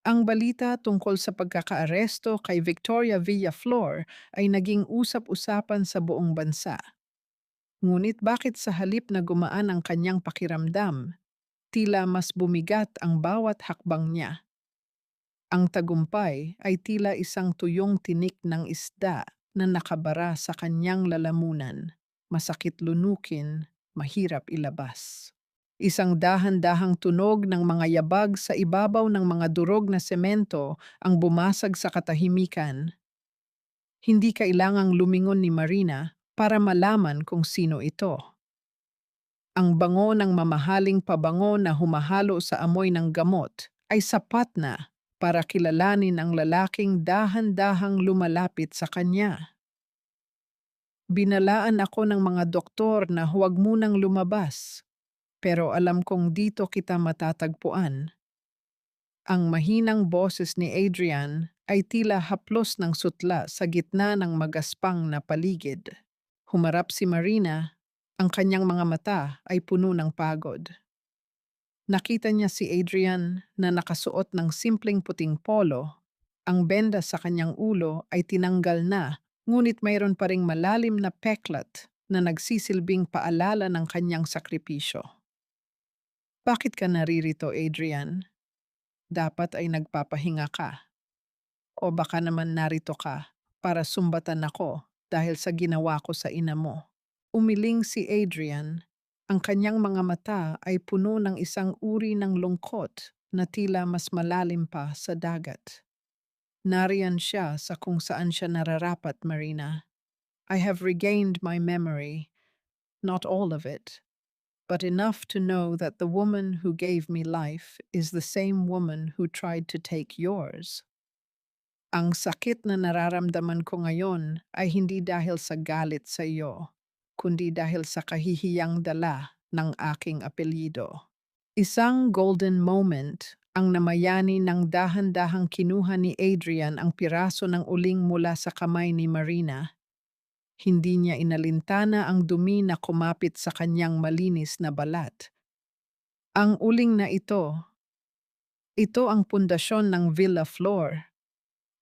Ang balita tungkol sa pagkakaaresto kay Victoria Villaflor ay naging usap-usapan sa buong bansa. Ngunit bakit sa halip na gumaan ang kanyang pakiramdam, tila mas bumigat ang bawat hakbang niya? Ang tagumpay ay tila isang tuyong tinik ng isda na nakabara sa kanyang lalamunan, masakit lunukin, mahirap ilabas. Isang dahan-dahang tunog ng mga yabag sa ibabaw ng mga durog na semento ang bumasag sa katahimikan. Hindi kailangang lumingon ni Marina para malaman kung sino ito. Ang bango ng mamahaling pabango na humahalo sa amoy ng gamot ay sapat na para kilalanin ang lalaking dahan-dahang lumalapit sa kanya. Binalaan ako ng mga doktor na huwag munang lumabas, pero alam kong dito kita matatagpuan. Ang mahinang boses ni Adrian ay tila haplos ng sutla sa gitna ng magaspang na paligid. Humarap si Marina, ang kanyang mga mata ay puno ng pagod. Nakita niya si Adrian na nakasuot ng simpleng puting polo. Ang benda sa kanyang ulo ay tinanggal na, ngunit mayroon pa ring malalim na peklat na nagsisilbing paalala ng kanyang sakripisyo. Bakit ka naririto, Adrian? Dapat ay nagpapahinga ka. O baka naman narito ka para sumbatan ako dahil sa ginawa ko sa ina mo. Umiling si Adrian. Ang kanyang mga mata ay puno ng isang uri ng lungkot na tila mas malalim pa sa dagat. Nariyan siya sa kung saan siya nararapat, Marina. I have regained my memory. Not all of it, but enough to know that the woman who gave me life is the same woman who tried to take yours. Ang sakit na nararamdaman ko ngayon ay hindi dahil sa galit sa iyo, kundi dahil sa kahihiyang dala ng aking apelyido. Isang golden moment ang namayani ng dahan-dahang kinuha ni Adrian ang piraso ng uling mula sa kamay ni Marina. Hindi niya inalintana ang dumi na kumapit sa kanyang malinis na balat. Ang uling na ito ang pundasyon ng Villa Flor.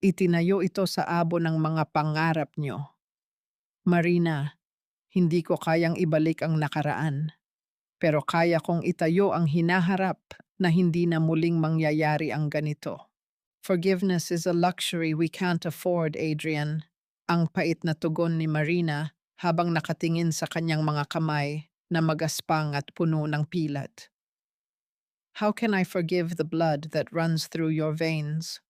Itinayo ito sa abo ng mga pangarap niyo. Marina, hindi ko kayang ibalik ang nakaraan, pero kaya kong itayo ang hinaharap na hindi na muling mangyayari ang ganito. Forgiveness is a luxury we can't afford, Adrian. Ang pait na tugon ni Marina habang nakatingin sa kanyang mga kamay na magaspang at puno ng pilat. How can I forgive the blood that runs through your veins?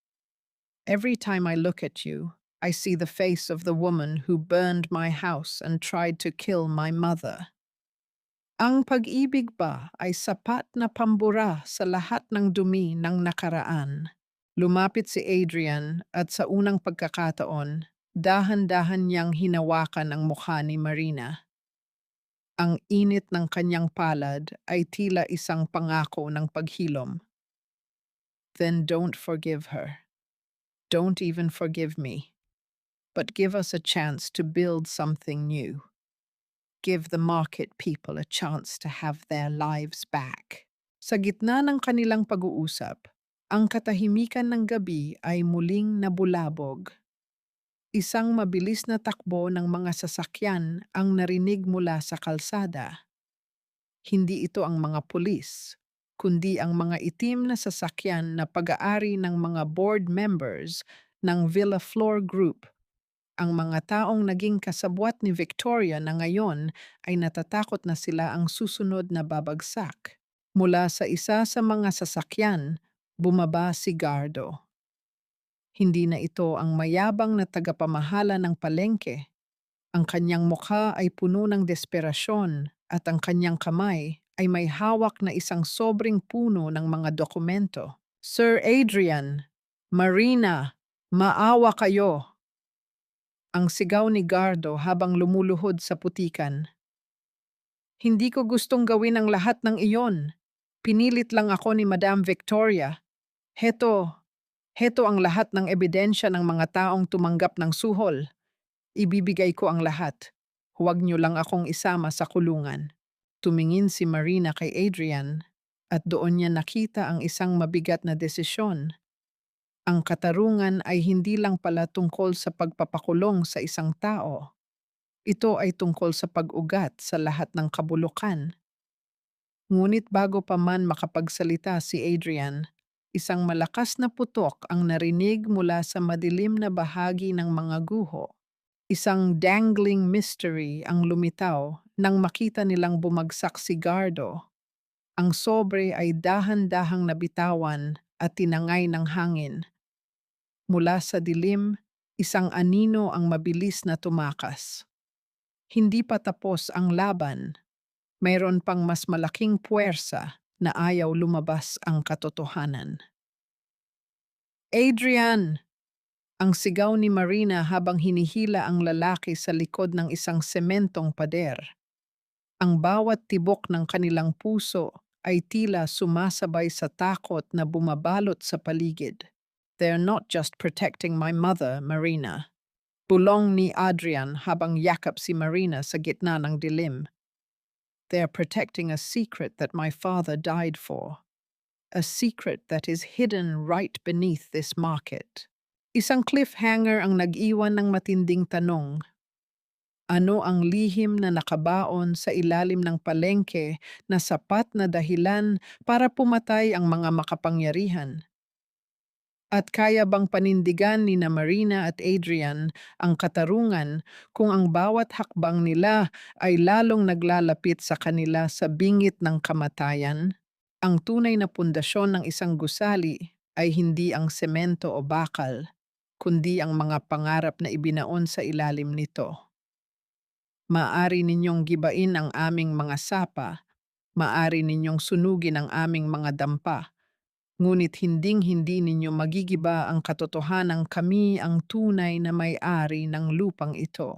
Every time I look at you, I see the face of the woman who burned my house and tried to kill my mother. Ang pag-ibig ba ay sapat na pambura sa lahat ng dumi ng nakaraan? Lumapit si Adrian at sa unang pagkakataon, dahan-dahan niyang hinawakan ang mukha ni Marina. Ang init ng kanyang palad ay tila isang pangako ng paghilom. Then don't forgive her. Don't even forgive me. But give us a chance to build something new. Give the market people a chance to have their lives back. Sa gitna ng kanilang pag-uusap, ang katahimikan ng gabi ay muling nabulabog. Isang mabilis na takbo ng mga sasakyan ang narinig mula sa kalsada. Hindi ito ang mga pulis, kundi ang mga itim na sasakyan na pag-aari ng mga board members ng Villa Flor Group. Ang mga taong naging kasabwat ni Victoria na ngayon ay natatakot na sila ang susunod na babagsak. Mula sa isa sa mga sasakyan, bumaba si Gardo. Hindi na ito ang mayabang na tagapamahala ng palengke. Ang kanyang mukha ay puno ng desperasyon at ang kanyang kamay ay may hawak na isang sobrang puno ng mga dokumento. Sir Adrian, Marina, maawa kayo! Ang sigaw ni Gardo habang lumuluhod sa putikan. Hindi ko gustong gawin ang lahat ng iyon. Pinilit lang ako ni Madam Victoria. Heto ang lahat ng ebidensya ng mga taong tumanggap ng suhol. Ibibigay ko ang lahat. Huwag niyo lang akong isama sa kulungan. Tumingin si Marina kay Adrian at doon niya nakita ang isang mabigat na desisyon. Ang katarungan ay hindi lang pala tungkol sa pagpapakulong sa isang tao. Ito ay tungkol sa pag-ugat sa lahat ng kabulukan. Ngunit bago pa man makapagsalita si Adrian, isang malakas na putok ang narinig mula sa madilim na bahagi ng mga guho. Isang dangling mystery ang lumitaw nang makita nilang bumagsak si Gardo. Ang sobre ay dahan-dahang nabitawan at tinangay ng hangin. Mula sa dilim, isang anino ang mabilis na tumakas. Hindi pa tapos ang laban. Mayroon pang mas malaking puwersa na ayaw lumabas ang katotohanan. Adrian! Ang sigaw ni Marina habang hinihila ang lalaki sa likod ng isang sementong pader. Ang bawat tibok ng kanilang puso ay tila sumasabay sa takot na bumabalot sa paligid. They're not just protecting my mother, Marina. Bulong ni Adrian habang yakap si Marina sa gitna ng dilim. They're protecting a secret that my father died for. A secret that is hidden right beneath this market. Isang cliffhanger ang nag-iwan ng matinding tanong. Ano ang lihim na nakabaon sa ilalim ng palengke na sapat na dahilan para pumatay ang mga makapangyarihan? At kaya bang panindigan ni na Marina at Adrian ang katarungan kung ang bawat hakbang nila ay lalong naglalapit sa kanila sa bingit ng kamatayan? Ang tunay na pundasyon ng isang gusali ay hindi ang semento o bakal, kundi ang mga pangarap na ibinaon sa ilalim nito. Maaari ninyong gibain ang aming mga sapa, Maari ninyong sunugin ang aming mga dampa, ngunit hinding-hindi ninyo magigiba ang katotohanang kami ang tunay na may-ari ng lupang ito.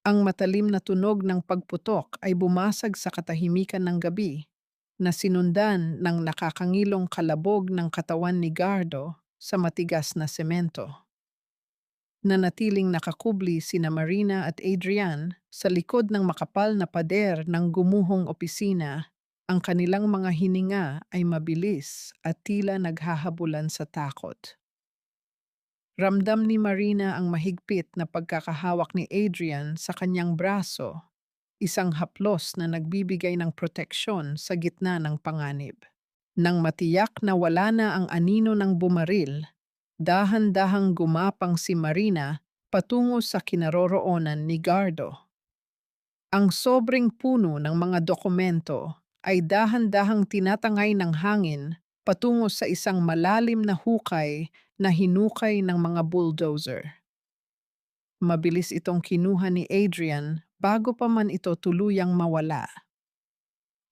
Ang matalim na tunog ng pagputok ay bumasag sa katahimikan ng gabi, na sinundan ng nakakangilong kalabog ng katawan ni Gardo sa matigas na semento. Nanatiling nakakubli sina Marina at Adrian sa likod ng makapal na pader ng gumuhong opisina. Ang kanilang mga hininga ay mabilis at tila naghahabulan sa takot. Ramdam ni Marina ang mahigpit na pagkakahawak ni Adrian sa kanyang braso, isang haplos na nagbibigay ng proteksyon sa gitna ng panganib. Nang matiyak na wala na ang anino ng bumaril, dahan-dahang gumapang si Marina patungo sa kinaroroonan ni Gardo. Ang sobrang puno ng mga dokumento ay dahan-dahang tinatangay ng hangin patungo sa isang malalim na hukay na hinukay ng mga bulldozer. Mabilis itong kinuha ni Adrian bago pa man ito tuluyang mawala.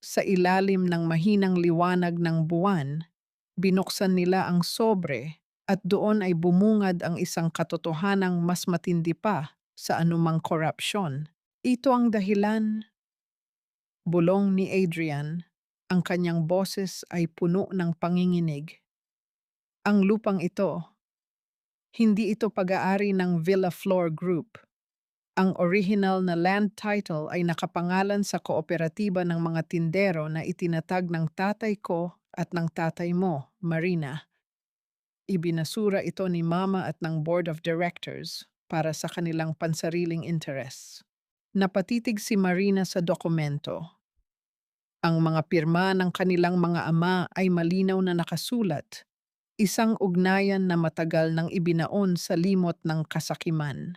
Sa ilalim ng mahinang liwanag ng buwan, binuksan nila ang sobre at doon ay bumungad ang isang katotohanang mas matindi pa sa anumang korupsyon. Ito ang dahilan, bulong ni Adrian, ang kanyang boses ay puno ng panginginig. Ang lupang ito, hindi ito pag-aari ng Villa Flor Group. Ang original na land title ay nakapangalan sa kooperatiba ng mga tindero na itinatag ng tatay ko at ng tatay mo, Marina. Ibinasura ito ni Mama at ng Board of Directors para sa kanilang pansariling interests. Napatitig si Marina sa dokumento. Ang mga pirma ng kanilang mga ama ay malinaw na nakasulat, isang ugnayan na matagal nang ibinaon sa limot ng kasakiman.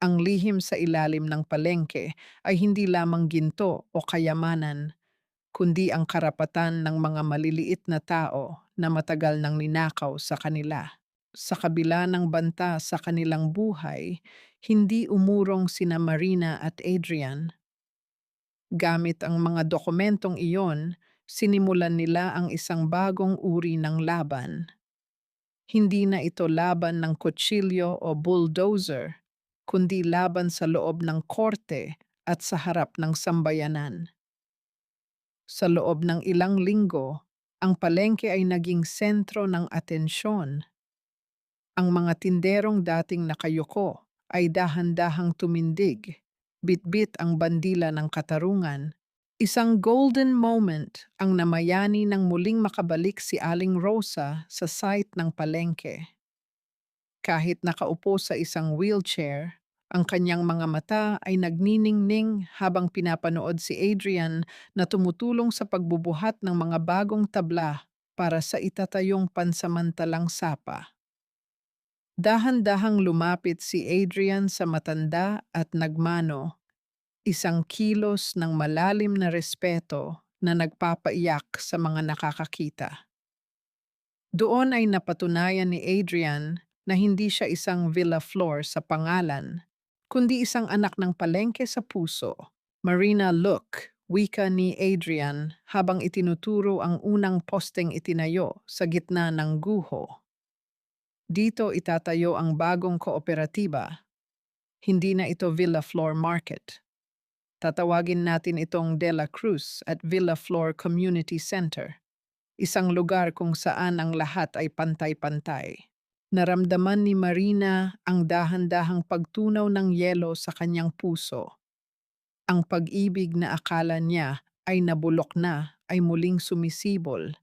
Ang lihim sa ilalim ng palengke ay hindi lamang ginto o kayamanan, kundi ang karapatan ng mga maliliit na tao na matagal nang ninakaw sa kanila. Sa kabila ng banta sa kanilang buhay, hindi umurong sina Marina at Adrian. Gamit ang mga dokumentong iyon, sinimulan nila ang isang bagong uri ng laban. Hindi na ito laban ng kutsilyo o bulldozer, kundi laban sa loob ng korte at sa harap ng sambayanan. Sa loob ng ilang linggo, ang palengke ay naging sentro ng atensyon. Ang mga tinderong dating nakayuko ay dahan-dahang tumindig, bitbit ang bandila ng katarungan. Isang golden moment ang namayani nang muling makabalik si Aling Rosa sa site ng palengke. Kahit nakaupo sa isang wheelchair, ang kanyang mga mata ay nagniningning habang pinapanood si Adrian na tumutulong sa pagbubuhat ng mga bagong tabla para sa itatayong pansamantalang sapa. Dahan-dahang lumapit si Adrian sa matanda at nagmano, isang kilos ng malalim na respeto na nagpapaiyak sa mga nakakakita. Doon ay napatunayan ni Adrian na hindi siya isang Villa Flor sa pangalan, kundi isang anak ng palengke sa puso. Marina, look, wika ni Adrian habang itinuturo ang unang posteng itinayo sa gitna ng guho. Dito itatayo ang bagong kooperatiba. Hindi na ito Villa Flor Market. Tatawagin natin itong De La Cruz at Villa Flor Community Center. Isang lugar kung saan ang lahat ay pantay-pantay. Naramdaman ni Marina ang dahan-dahang pagtunaw ng yelo sa kanyang puso. Ang pag-ibig na akala niya ay nabulok na ay muling sumisibol,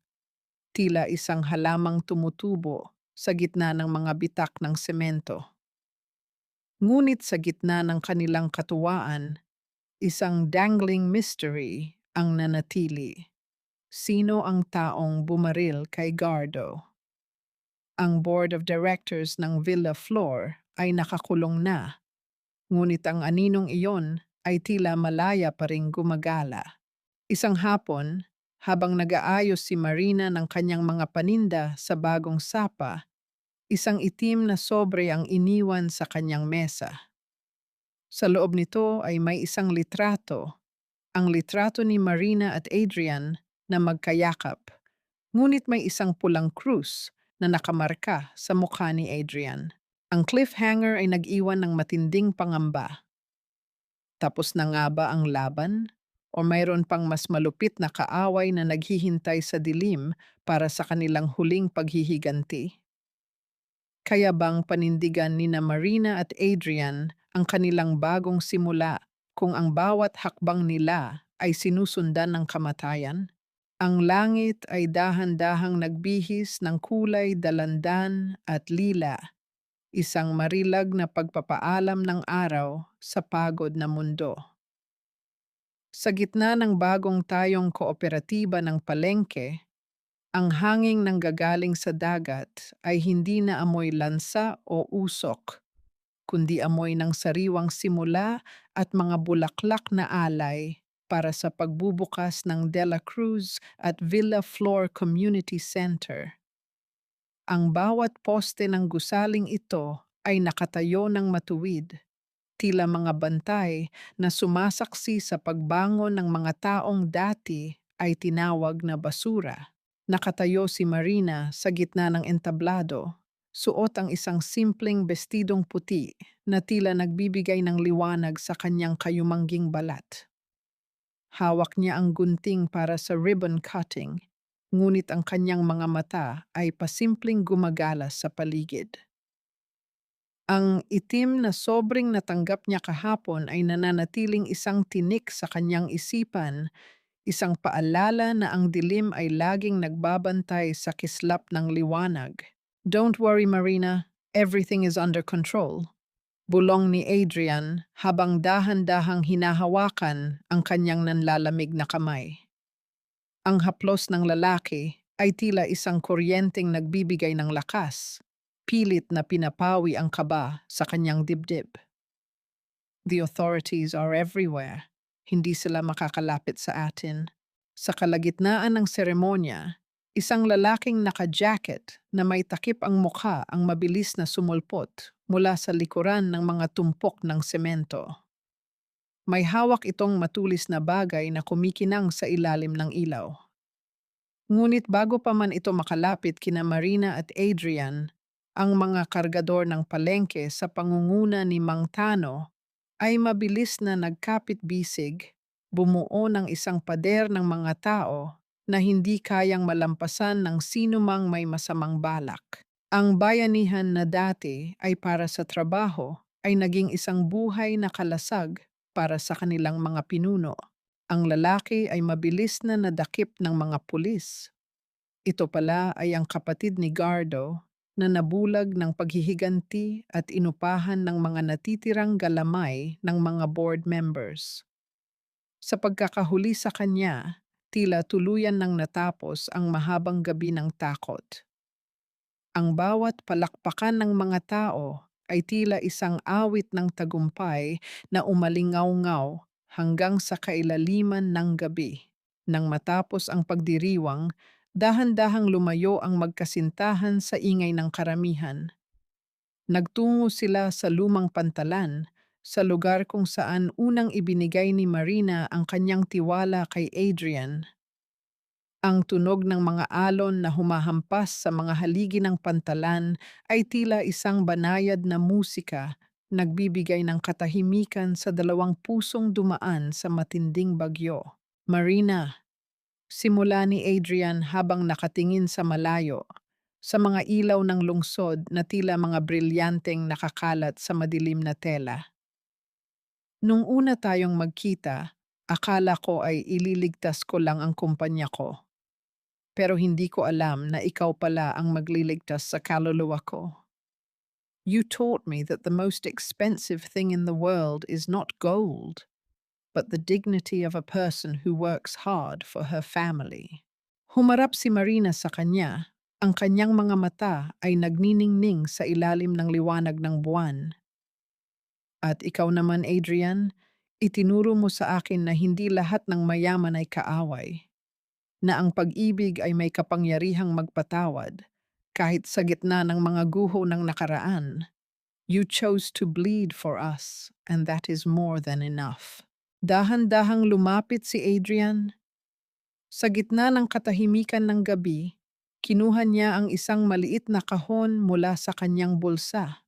tila isang halamang tumutubo sa gitna ng mga bitak ng semento. Ngunit sa gitna ng kanilang katuwaan, isang dangling mystery ang nanatili. Sino ang taong bumaril kay Gardo? Ang board of directors ng Villa Flor ay nakakulong na, ngunit ang aninong iyon ay tila malaya pa ring gumagala. Isang hapon, habang nag-aayos si Marina ng kanyang mga paninda sa bagong sapa, isang itim na sobre ang iniwan sa kanyang mesa. Sa loob nito ay may isang litrato, Ang litrato ni Marina at Adrian na magkayakap, ngunit may isang pulang krus na nakamarka sa mukha ni Adrian. Ang cliffhanger ay nag-iwan ng matinding pangamba. Tapos na nga ba ang laban? O mayroon pang mas malupit na kaaway na naghihintay sa dilim para sa kanilang huling paghihiganti? Kaya bang panindigan ni na Marina at Adrian ang kanilang bagong simula kung ang bawat hakbang nila ay sinusundan ng kamatayan? Ang langit ay dahan-dahang nagbihis ng kulay dalandan at lila, isang marilag na pagpapaalam ng araw sa pagod na mundo. Sa gitna ng bagong tayong kooperatiba ng palengke, ang hanging nanggagaling sa dagat ay hindi na amoy lansa o usok, kundi amoy ng sariwang simula at mga bulaklak na alay para sa pagbubukas ng De La Cruz at Villa Flor Community Center. Ang bawat poste ng gusaling ito ay nakatayo ng matuwid, tila mga bantay na sumasaksi sa pagbangon ng mga taong dati ay tinawag na basura. Nakatayo si Marina sa gitna ng entablado, suot ang isang simpleng bestidong puti na tila nagbibigay ng liwanag sa kanyang kayumangging balat. Hawak niya ang gunting para sa ribbon cutting, ngunit ang kanyang mga mata ay pasimpleng gumagala sa paligid. Ang itim na sobrang natanggap niya kahapon ay nananatiling isang tinik sa kanyang isipan, isang paalala na ang dilim ay laging nagbabantay sa kislap ng liwanag. "Don't worry, Marina. Everything is under control." Bulong ni Adrian habang dahan-dahang hinahawakan ang kanyang nanlalamig na kamay. Ang haplos ng lalaki ay tila isang kuryenteng nagbibigay ng lakas, pilit na pinapawi ang kaba sa kanyang dibdib. The authorities are everywhere. Hindi sila makakalapit sa atin. Sa kalagitnaan ng seremonya, isang lalaking naka-jacket na may takip ang mukha ang mabilis na sumulpot mula sa likuran ng mga tumpok ng semento. May hawak itong matulis na bagay na kumikinang sa ilalim ng ilaw. Ngunit bago pa man ito makalapit kina Marina at Adrian, ang mga kargador ng palengke sa pangunguna ni Mang Tano ay mabilis na nagkapit-bisig, bumuo ng isang pader ng mga tao na hindi kayang malampasan ng sino mang may masamang balak. Ang bayanihan na dati ay para sa trabaho ay naging isang buhay na kalasag para sa kanilang mga pinuno. Ang lalaki ay mabilis na nadakip ng mga pulis. Ito pala ay ang kapatid ni Gardo na nabulag ng paghihiganti at inupahan ng mga natitirang galamay ng mga board members. Sa pagkakahuli sa kanya, tila tuluyan nang natapos ang mahabang gabi ng takot. Ang bawat palakpakan ng mga tao ay tila isang awit ng tagumpay na umalingaw-ngaw hanggang sa kailaliman ng gabi. Nang matapos ang pagdiriwang, dahan-dahang lumayo ang magkasintahan sa ingay ng karamihan. Nagtungo sila sa lumang pantalan, sa lugar kung saan unang ibinigay ni Marina ang kanyang tiwala kay Adrian. Ang tunog ng mga alon na humahampas sa mga haligi ng pantalan ay tila isang banayad na musika, nagbibigay ng katahimikan sa dalawang pusong dumaan sa matinding bagyo. Marina, simula ni Adrian habang nakatingin sa malayo, sa mga ilaw ng lungsod na tila mga brilyanteng nakakalat sa madilim na tela. Nung una tayong magkita, akala ko ay ililigtas ko lang ang kumpanya ko. Pero hindi ko alam na ikaw pala ang magliligtas sa kaluluwa ko. You taught me that the most expensive thing in the world is not gold, but the dignity of a person who works hard for her family. Humarap si Marina sa kanya. Ang kanyang mga mata ay nagniningning sa ilalim ng liwanag ng buwan. At ikaw naman, Adrian, itinuro mo sa akin na hindi lahat ng mayaman ay kaaway, na ang pag-ibig ay may kapangyarihang magpatawad kahit sa gitna ng mga guho ng nakaraan. You chose to bleed for us, and that is more than enough. Dahan-dahang lumapit si Adrian. Sa gitna ng katahimikan ng gabi, kinuha niya ang isang maliit na kahon mula sa kanyang bulsa.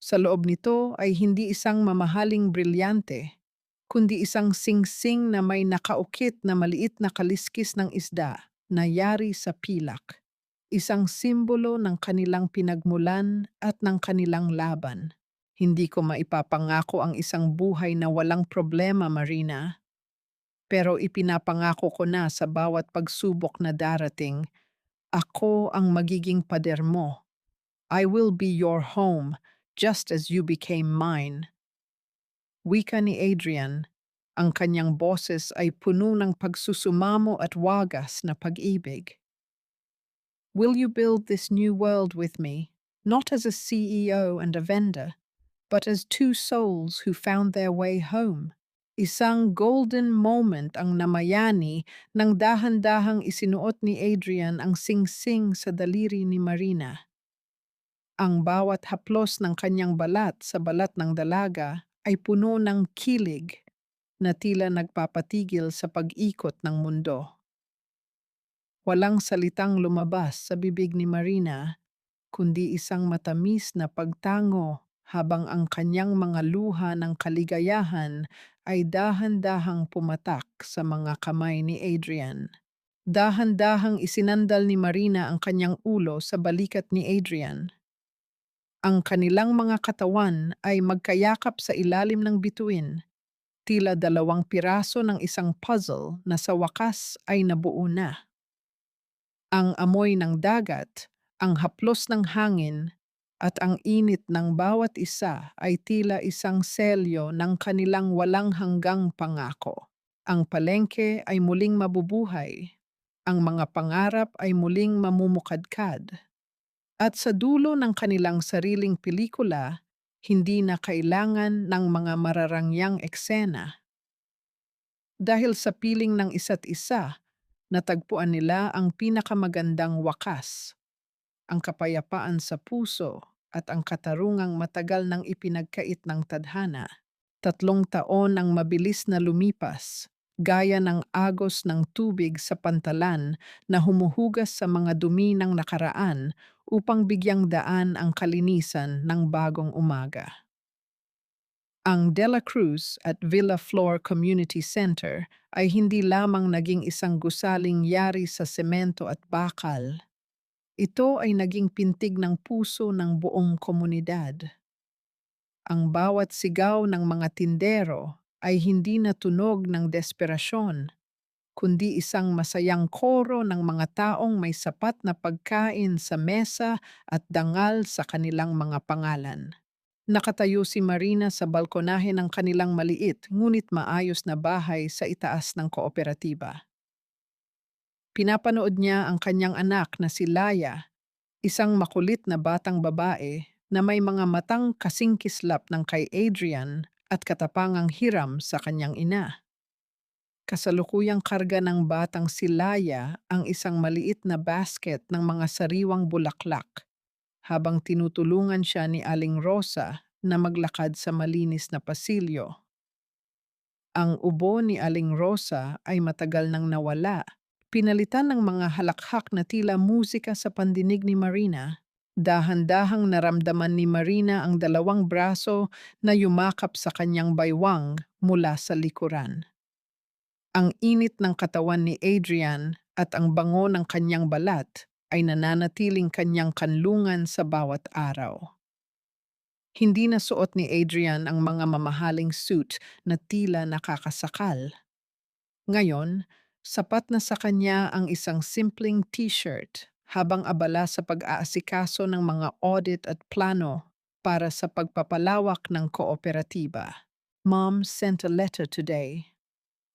Sa loob nito ay hindi isang mamahaling brilyante, kundi isang singsing na may nakaukit na maliit na kaliskis ng isda na yari sa pilak. Isang simbolo ng kanilang pinagmulan at ng kanilang laban. Hindi ko maipapangako ang isang buhay na walang problema, Marina. Pero ipinapangako ko na sa bawat pagsubok na darating, ako ang magiging pader mo. I will be your home, just as you became mine. Wika ni Adrian, ang kanyang boses ay puno ng pagsusumamo at wagas na pag-ibig. Will you build this new world with me, not as a CEO and a vendor, but as two souls who found their way home? Isang golden moment ang namayani nang dahan-dahang isinuot ni Adrian ang singsing sa daliri ni Marina. Ang bawat haplos ng kanyang balat sa balat ng dalaga ay puno ng kilig na tila nagpapatigil sa pag-ikot ng mundo. Walang salitang lumabas sa bibig ni Marina, kundi isang matamis na pagtango habang ang kanyang mga luha ng kaligayahan ay dahan-dahang pumatak sa mga kamay ni Adrian. Dahan-dahang isinandal ni Marina ang kanyang ulo sa balikat ni Adrian. Ang kanilang mga katawan ay magkayakap sa ilalim ng bituin, tila dalawang piraso ng isang puzzle na sa wakas ay nabuo na. Ang amoy ng dagat, ang haplos ng hangin, at ang init ng bawat isa ay tila isang selyo ng kanilang walang hanggang pangako. Ang palengke ay muling mabubuhay. Ang mga pangarap ay muling mamumukadkad. At sa dulo ng kanilang sariling pelikula, hindi na kailangan ng mga mararangyang eksena. Dahil sa piling ng isa't isa, natagpuan nila ang pinakamagandang wakas, ang kapayapaan sa puso at ang katarungang matagal nang ipinagkait ng tadhana. 3 taon ang mabilis na lumipas, gaya ng agos ng tubig sa pantalan na humuhugas sa mga dumi ng nakaraan upang bigyang daan ang kalinisan ng bagong umaga. Ang De La Cruz at Villa Flor Community Center ay hindi lamang naging isang gusaling yari sa semento at bakal. Ito ay naging pintig ng puso ng buong komunidad. Ang bawat sigaw ng mga tindero ay hindi natunog ng desperasyon, kundi isang masayang koro ng mga taong may sapat na pagkain sa mesa at dangal sa kanilang mga pangalan. Nakatayo si Marina sa balkonahe ng kanilang maliit ngunit maayos na bahay sa itaas ng kooperatiba. Pinapanood niya ang kanyang anak na si Laya, isang makulit na batang babae na may mga matang kasingkislap ng kay Adrian at katapangang hiram sa kanyang ina. Kasalukuyang karga ng batang si Laya ang isang maliit na basket ng mga sariwang bulaklak habang tinutulungan siya ni Aling Rosa na maglakad sa malinis na pasilyo. Ang ubo ni Aling Rosa ay matagal nang nawala, pinalitan ng mga halakhak na tila musika sa pandinig ni Marina. Dahan-dahang naramdaman ni Marina ang dalawang braso na yumakap sa kanyang baywang mula sa likuran. Ang init ng katawan ni Adrian at ang bango ng kanyang balat ay nananatiling kanyang kanlungan sa bawat araw. Hindi na suot ni Adrian ang mga mamahaling suit na tila nakakasakal. Ngayon, sapat na sa kanya ang isang simpleng t-shirt habang abala sa pag-aasikaso ng mga audit at plano para sa pagpapalawak ng kooperatiba. Mom sent a letter today.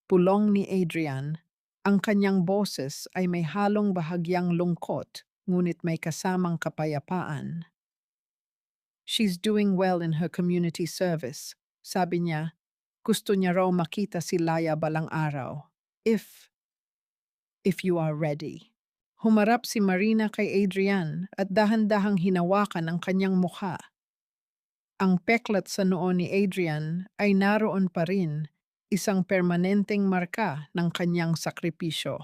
Pulong ni Adrian, ang kanyang boses ay may halong bahagyang lungkot, ngunit may kasamang kapayapaan. She's doing well in her community service. Sabi niya, gusto niya raw makita si Laya balang araw. If you are ready. Humarap si Marina kay Adrian at dahan-dahang hinawakan ang kanyang mukha. Ang peklat sa noo ni Adrian ay naroon pa rin, isang permanenteng marka ng kanyang sakripisyo.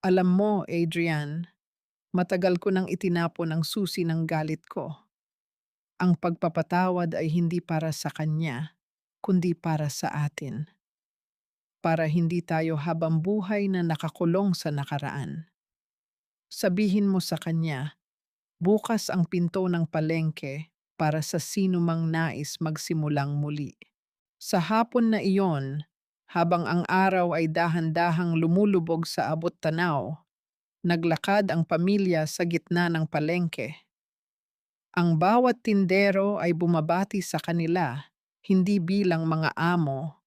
Alam mo, Adrian, matagal ko nang itinapon ang susi ng galit ko. Ang pagpapatawad ay hindi para sa kanya, kundi para sa atin. Para hindi tayo habang buhay na nakakulong sa nakaraan. Sabihin mo sa kanya, bukas ang pinto ng palengke para sa sino mang nais magsimulang muli. Sa hapon na iyon, habang ang araw ay dahan-dahang lumulubog sa abot-tanaw, naglakad ang pamilya sa gitna ng palengke. Ang bawat tindero ay bumabati sa kanila, hindi bilang mga amo,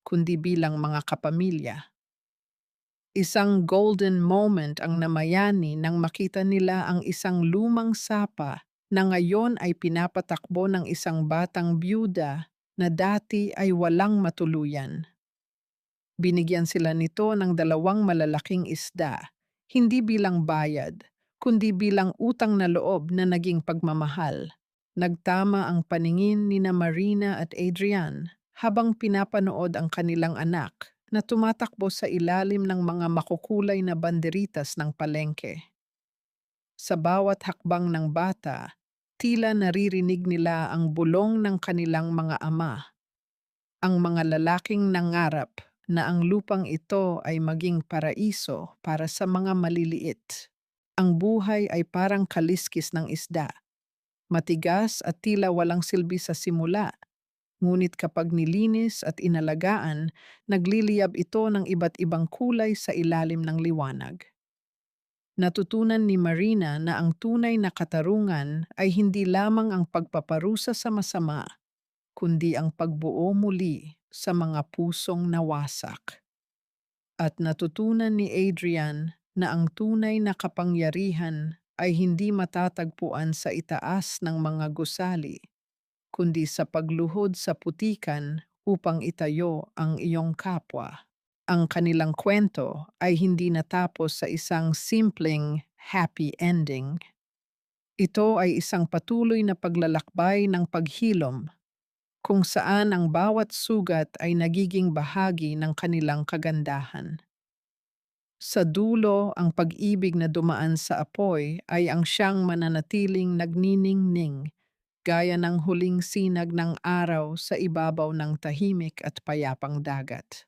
kundi bilang mga kapamilya. Isang golden moment ang namayani nang makita nila ang isang lumang sapa na ngayon ay pinapatakbo ng isang batang byuda na dati ay walang matuluyan. Binigyan sila nito ng 2 malalaking isda, hindi bilang bayad, kundi bilang utang na loob na naging pagmamahal. Nagtama ang paningin ni na Marina at Adrian habang pinapanood ang kanilang anak na tumatakbo sa ilalim ng mga makukulay na banderitas ng palengke. Sa bawat hakbang ng bata, tila naririnig nila ang bulong ng kanilang mga ama, ang mga lalaking nangarap na ang lupang ito ay maging paraiso para sa mga maliliit. Ang buhay ay parang kaliskis ng isda, matigas at tila walang silbi sa simula. Ngunit kapag nilinis at inalagaan, nagliliyab ito ng iba't ibang kulay sa ilalim ng liwanag. Natutunan ni Marina na ang tunay na katarungan ay hindi lamang ang pagpaparusa sa masama, kundi ang pagbuo muli sa mga pusong nawasak. At natutunan ni Adrian na ang tunay na kapangyarihan ay hindi matatagpuan sa itaas ng mga gusali, kundi sa pagluhod sa putikan upang itayo ang iyong kapwa. Ang kanilang kwento ay hindi natapos sa isang simpleng happy ending. Ito ay isang patuloy na paglalakbay ng paghilom kung saan ang bawat sugat ay nagiging bahagi ng kanilang kagandahan. Sa dulo, ang pag-ibig na dumaan sa apoy ay ang siyang mananatiling nagniningning gaya ng huling sinag ng araw sa ibabaw ng tahimik at payapang dagat.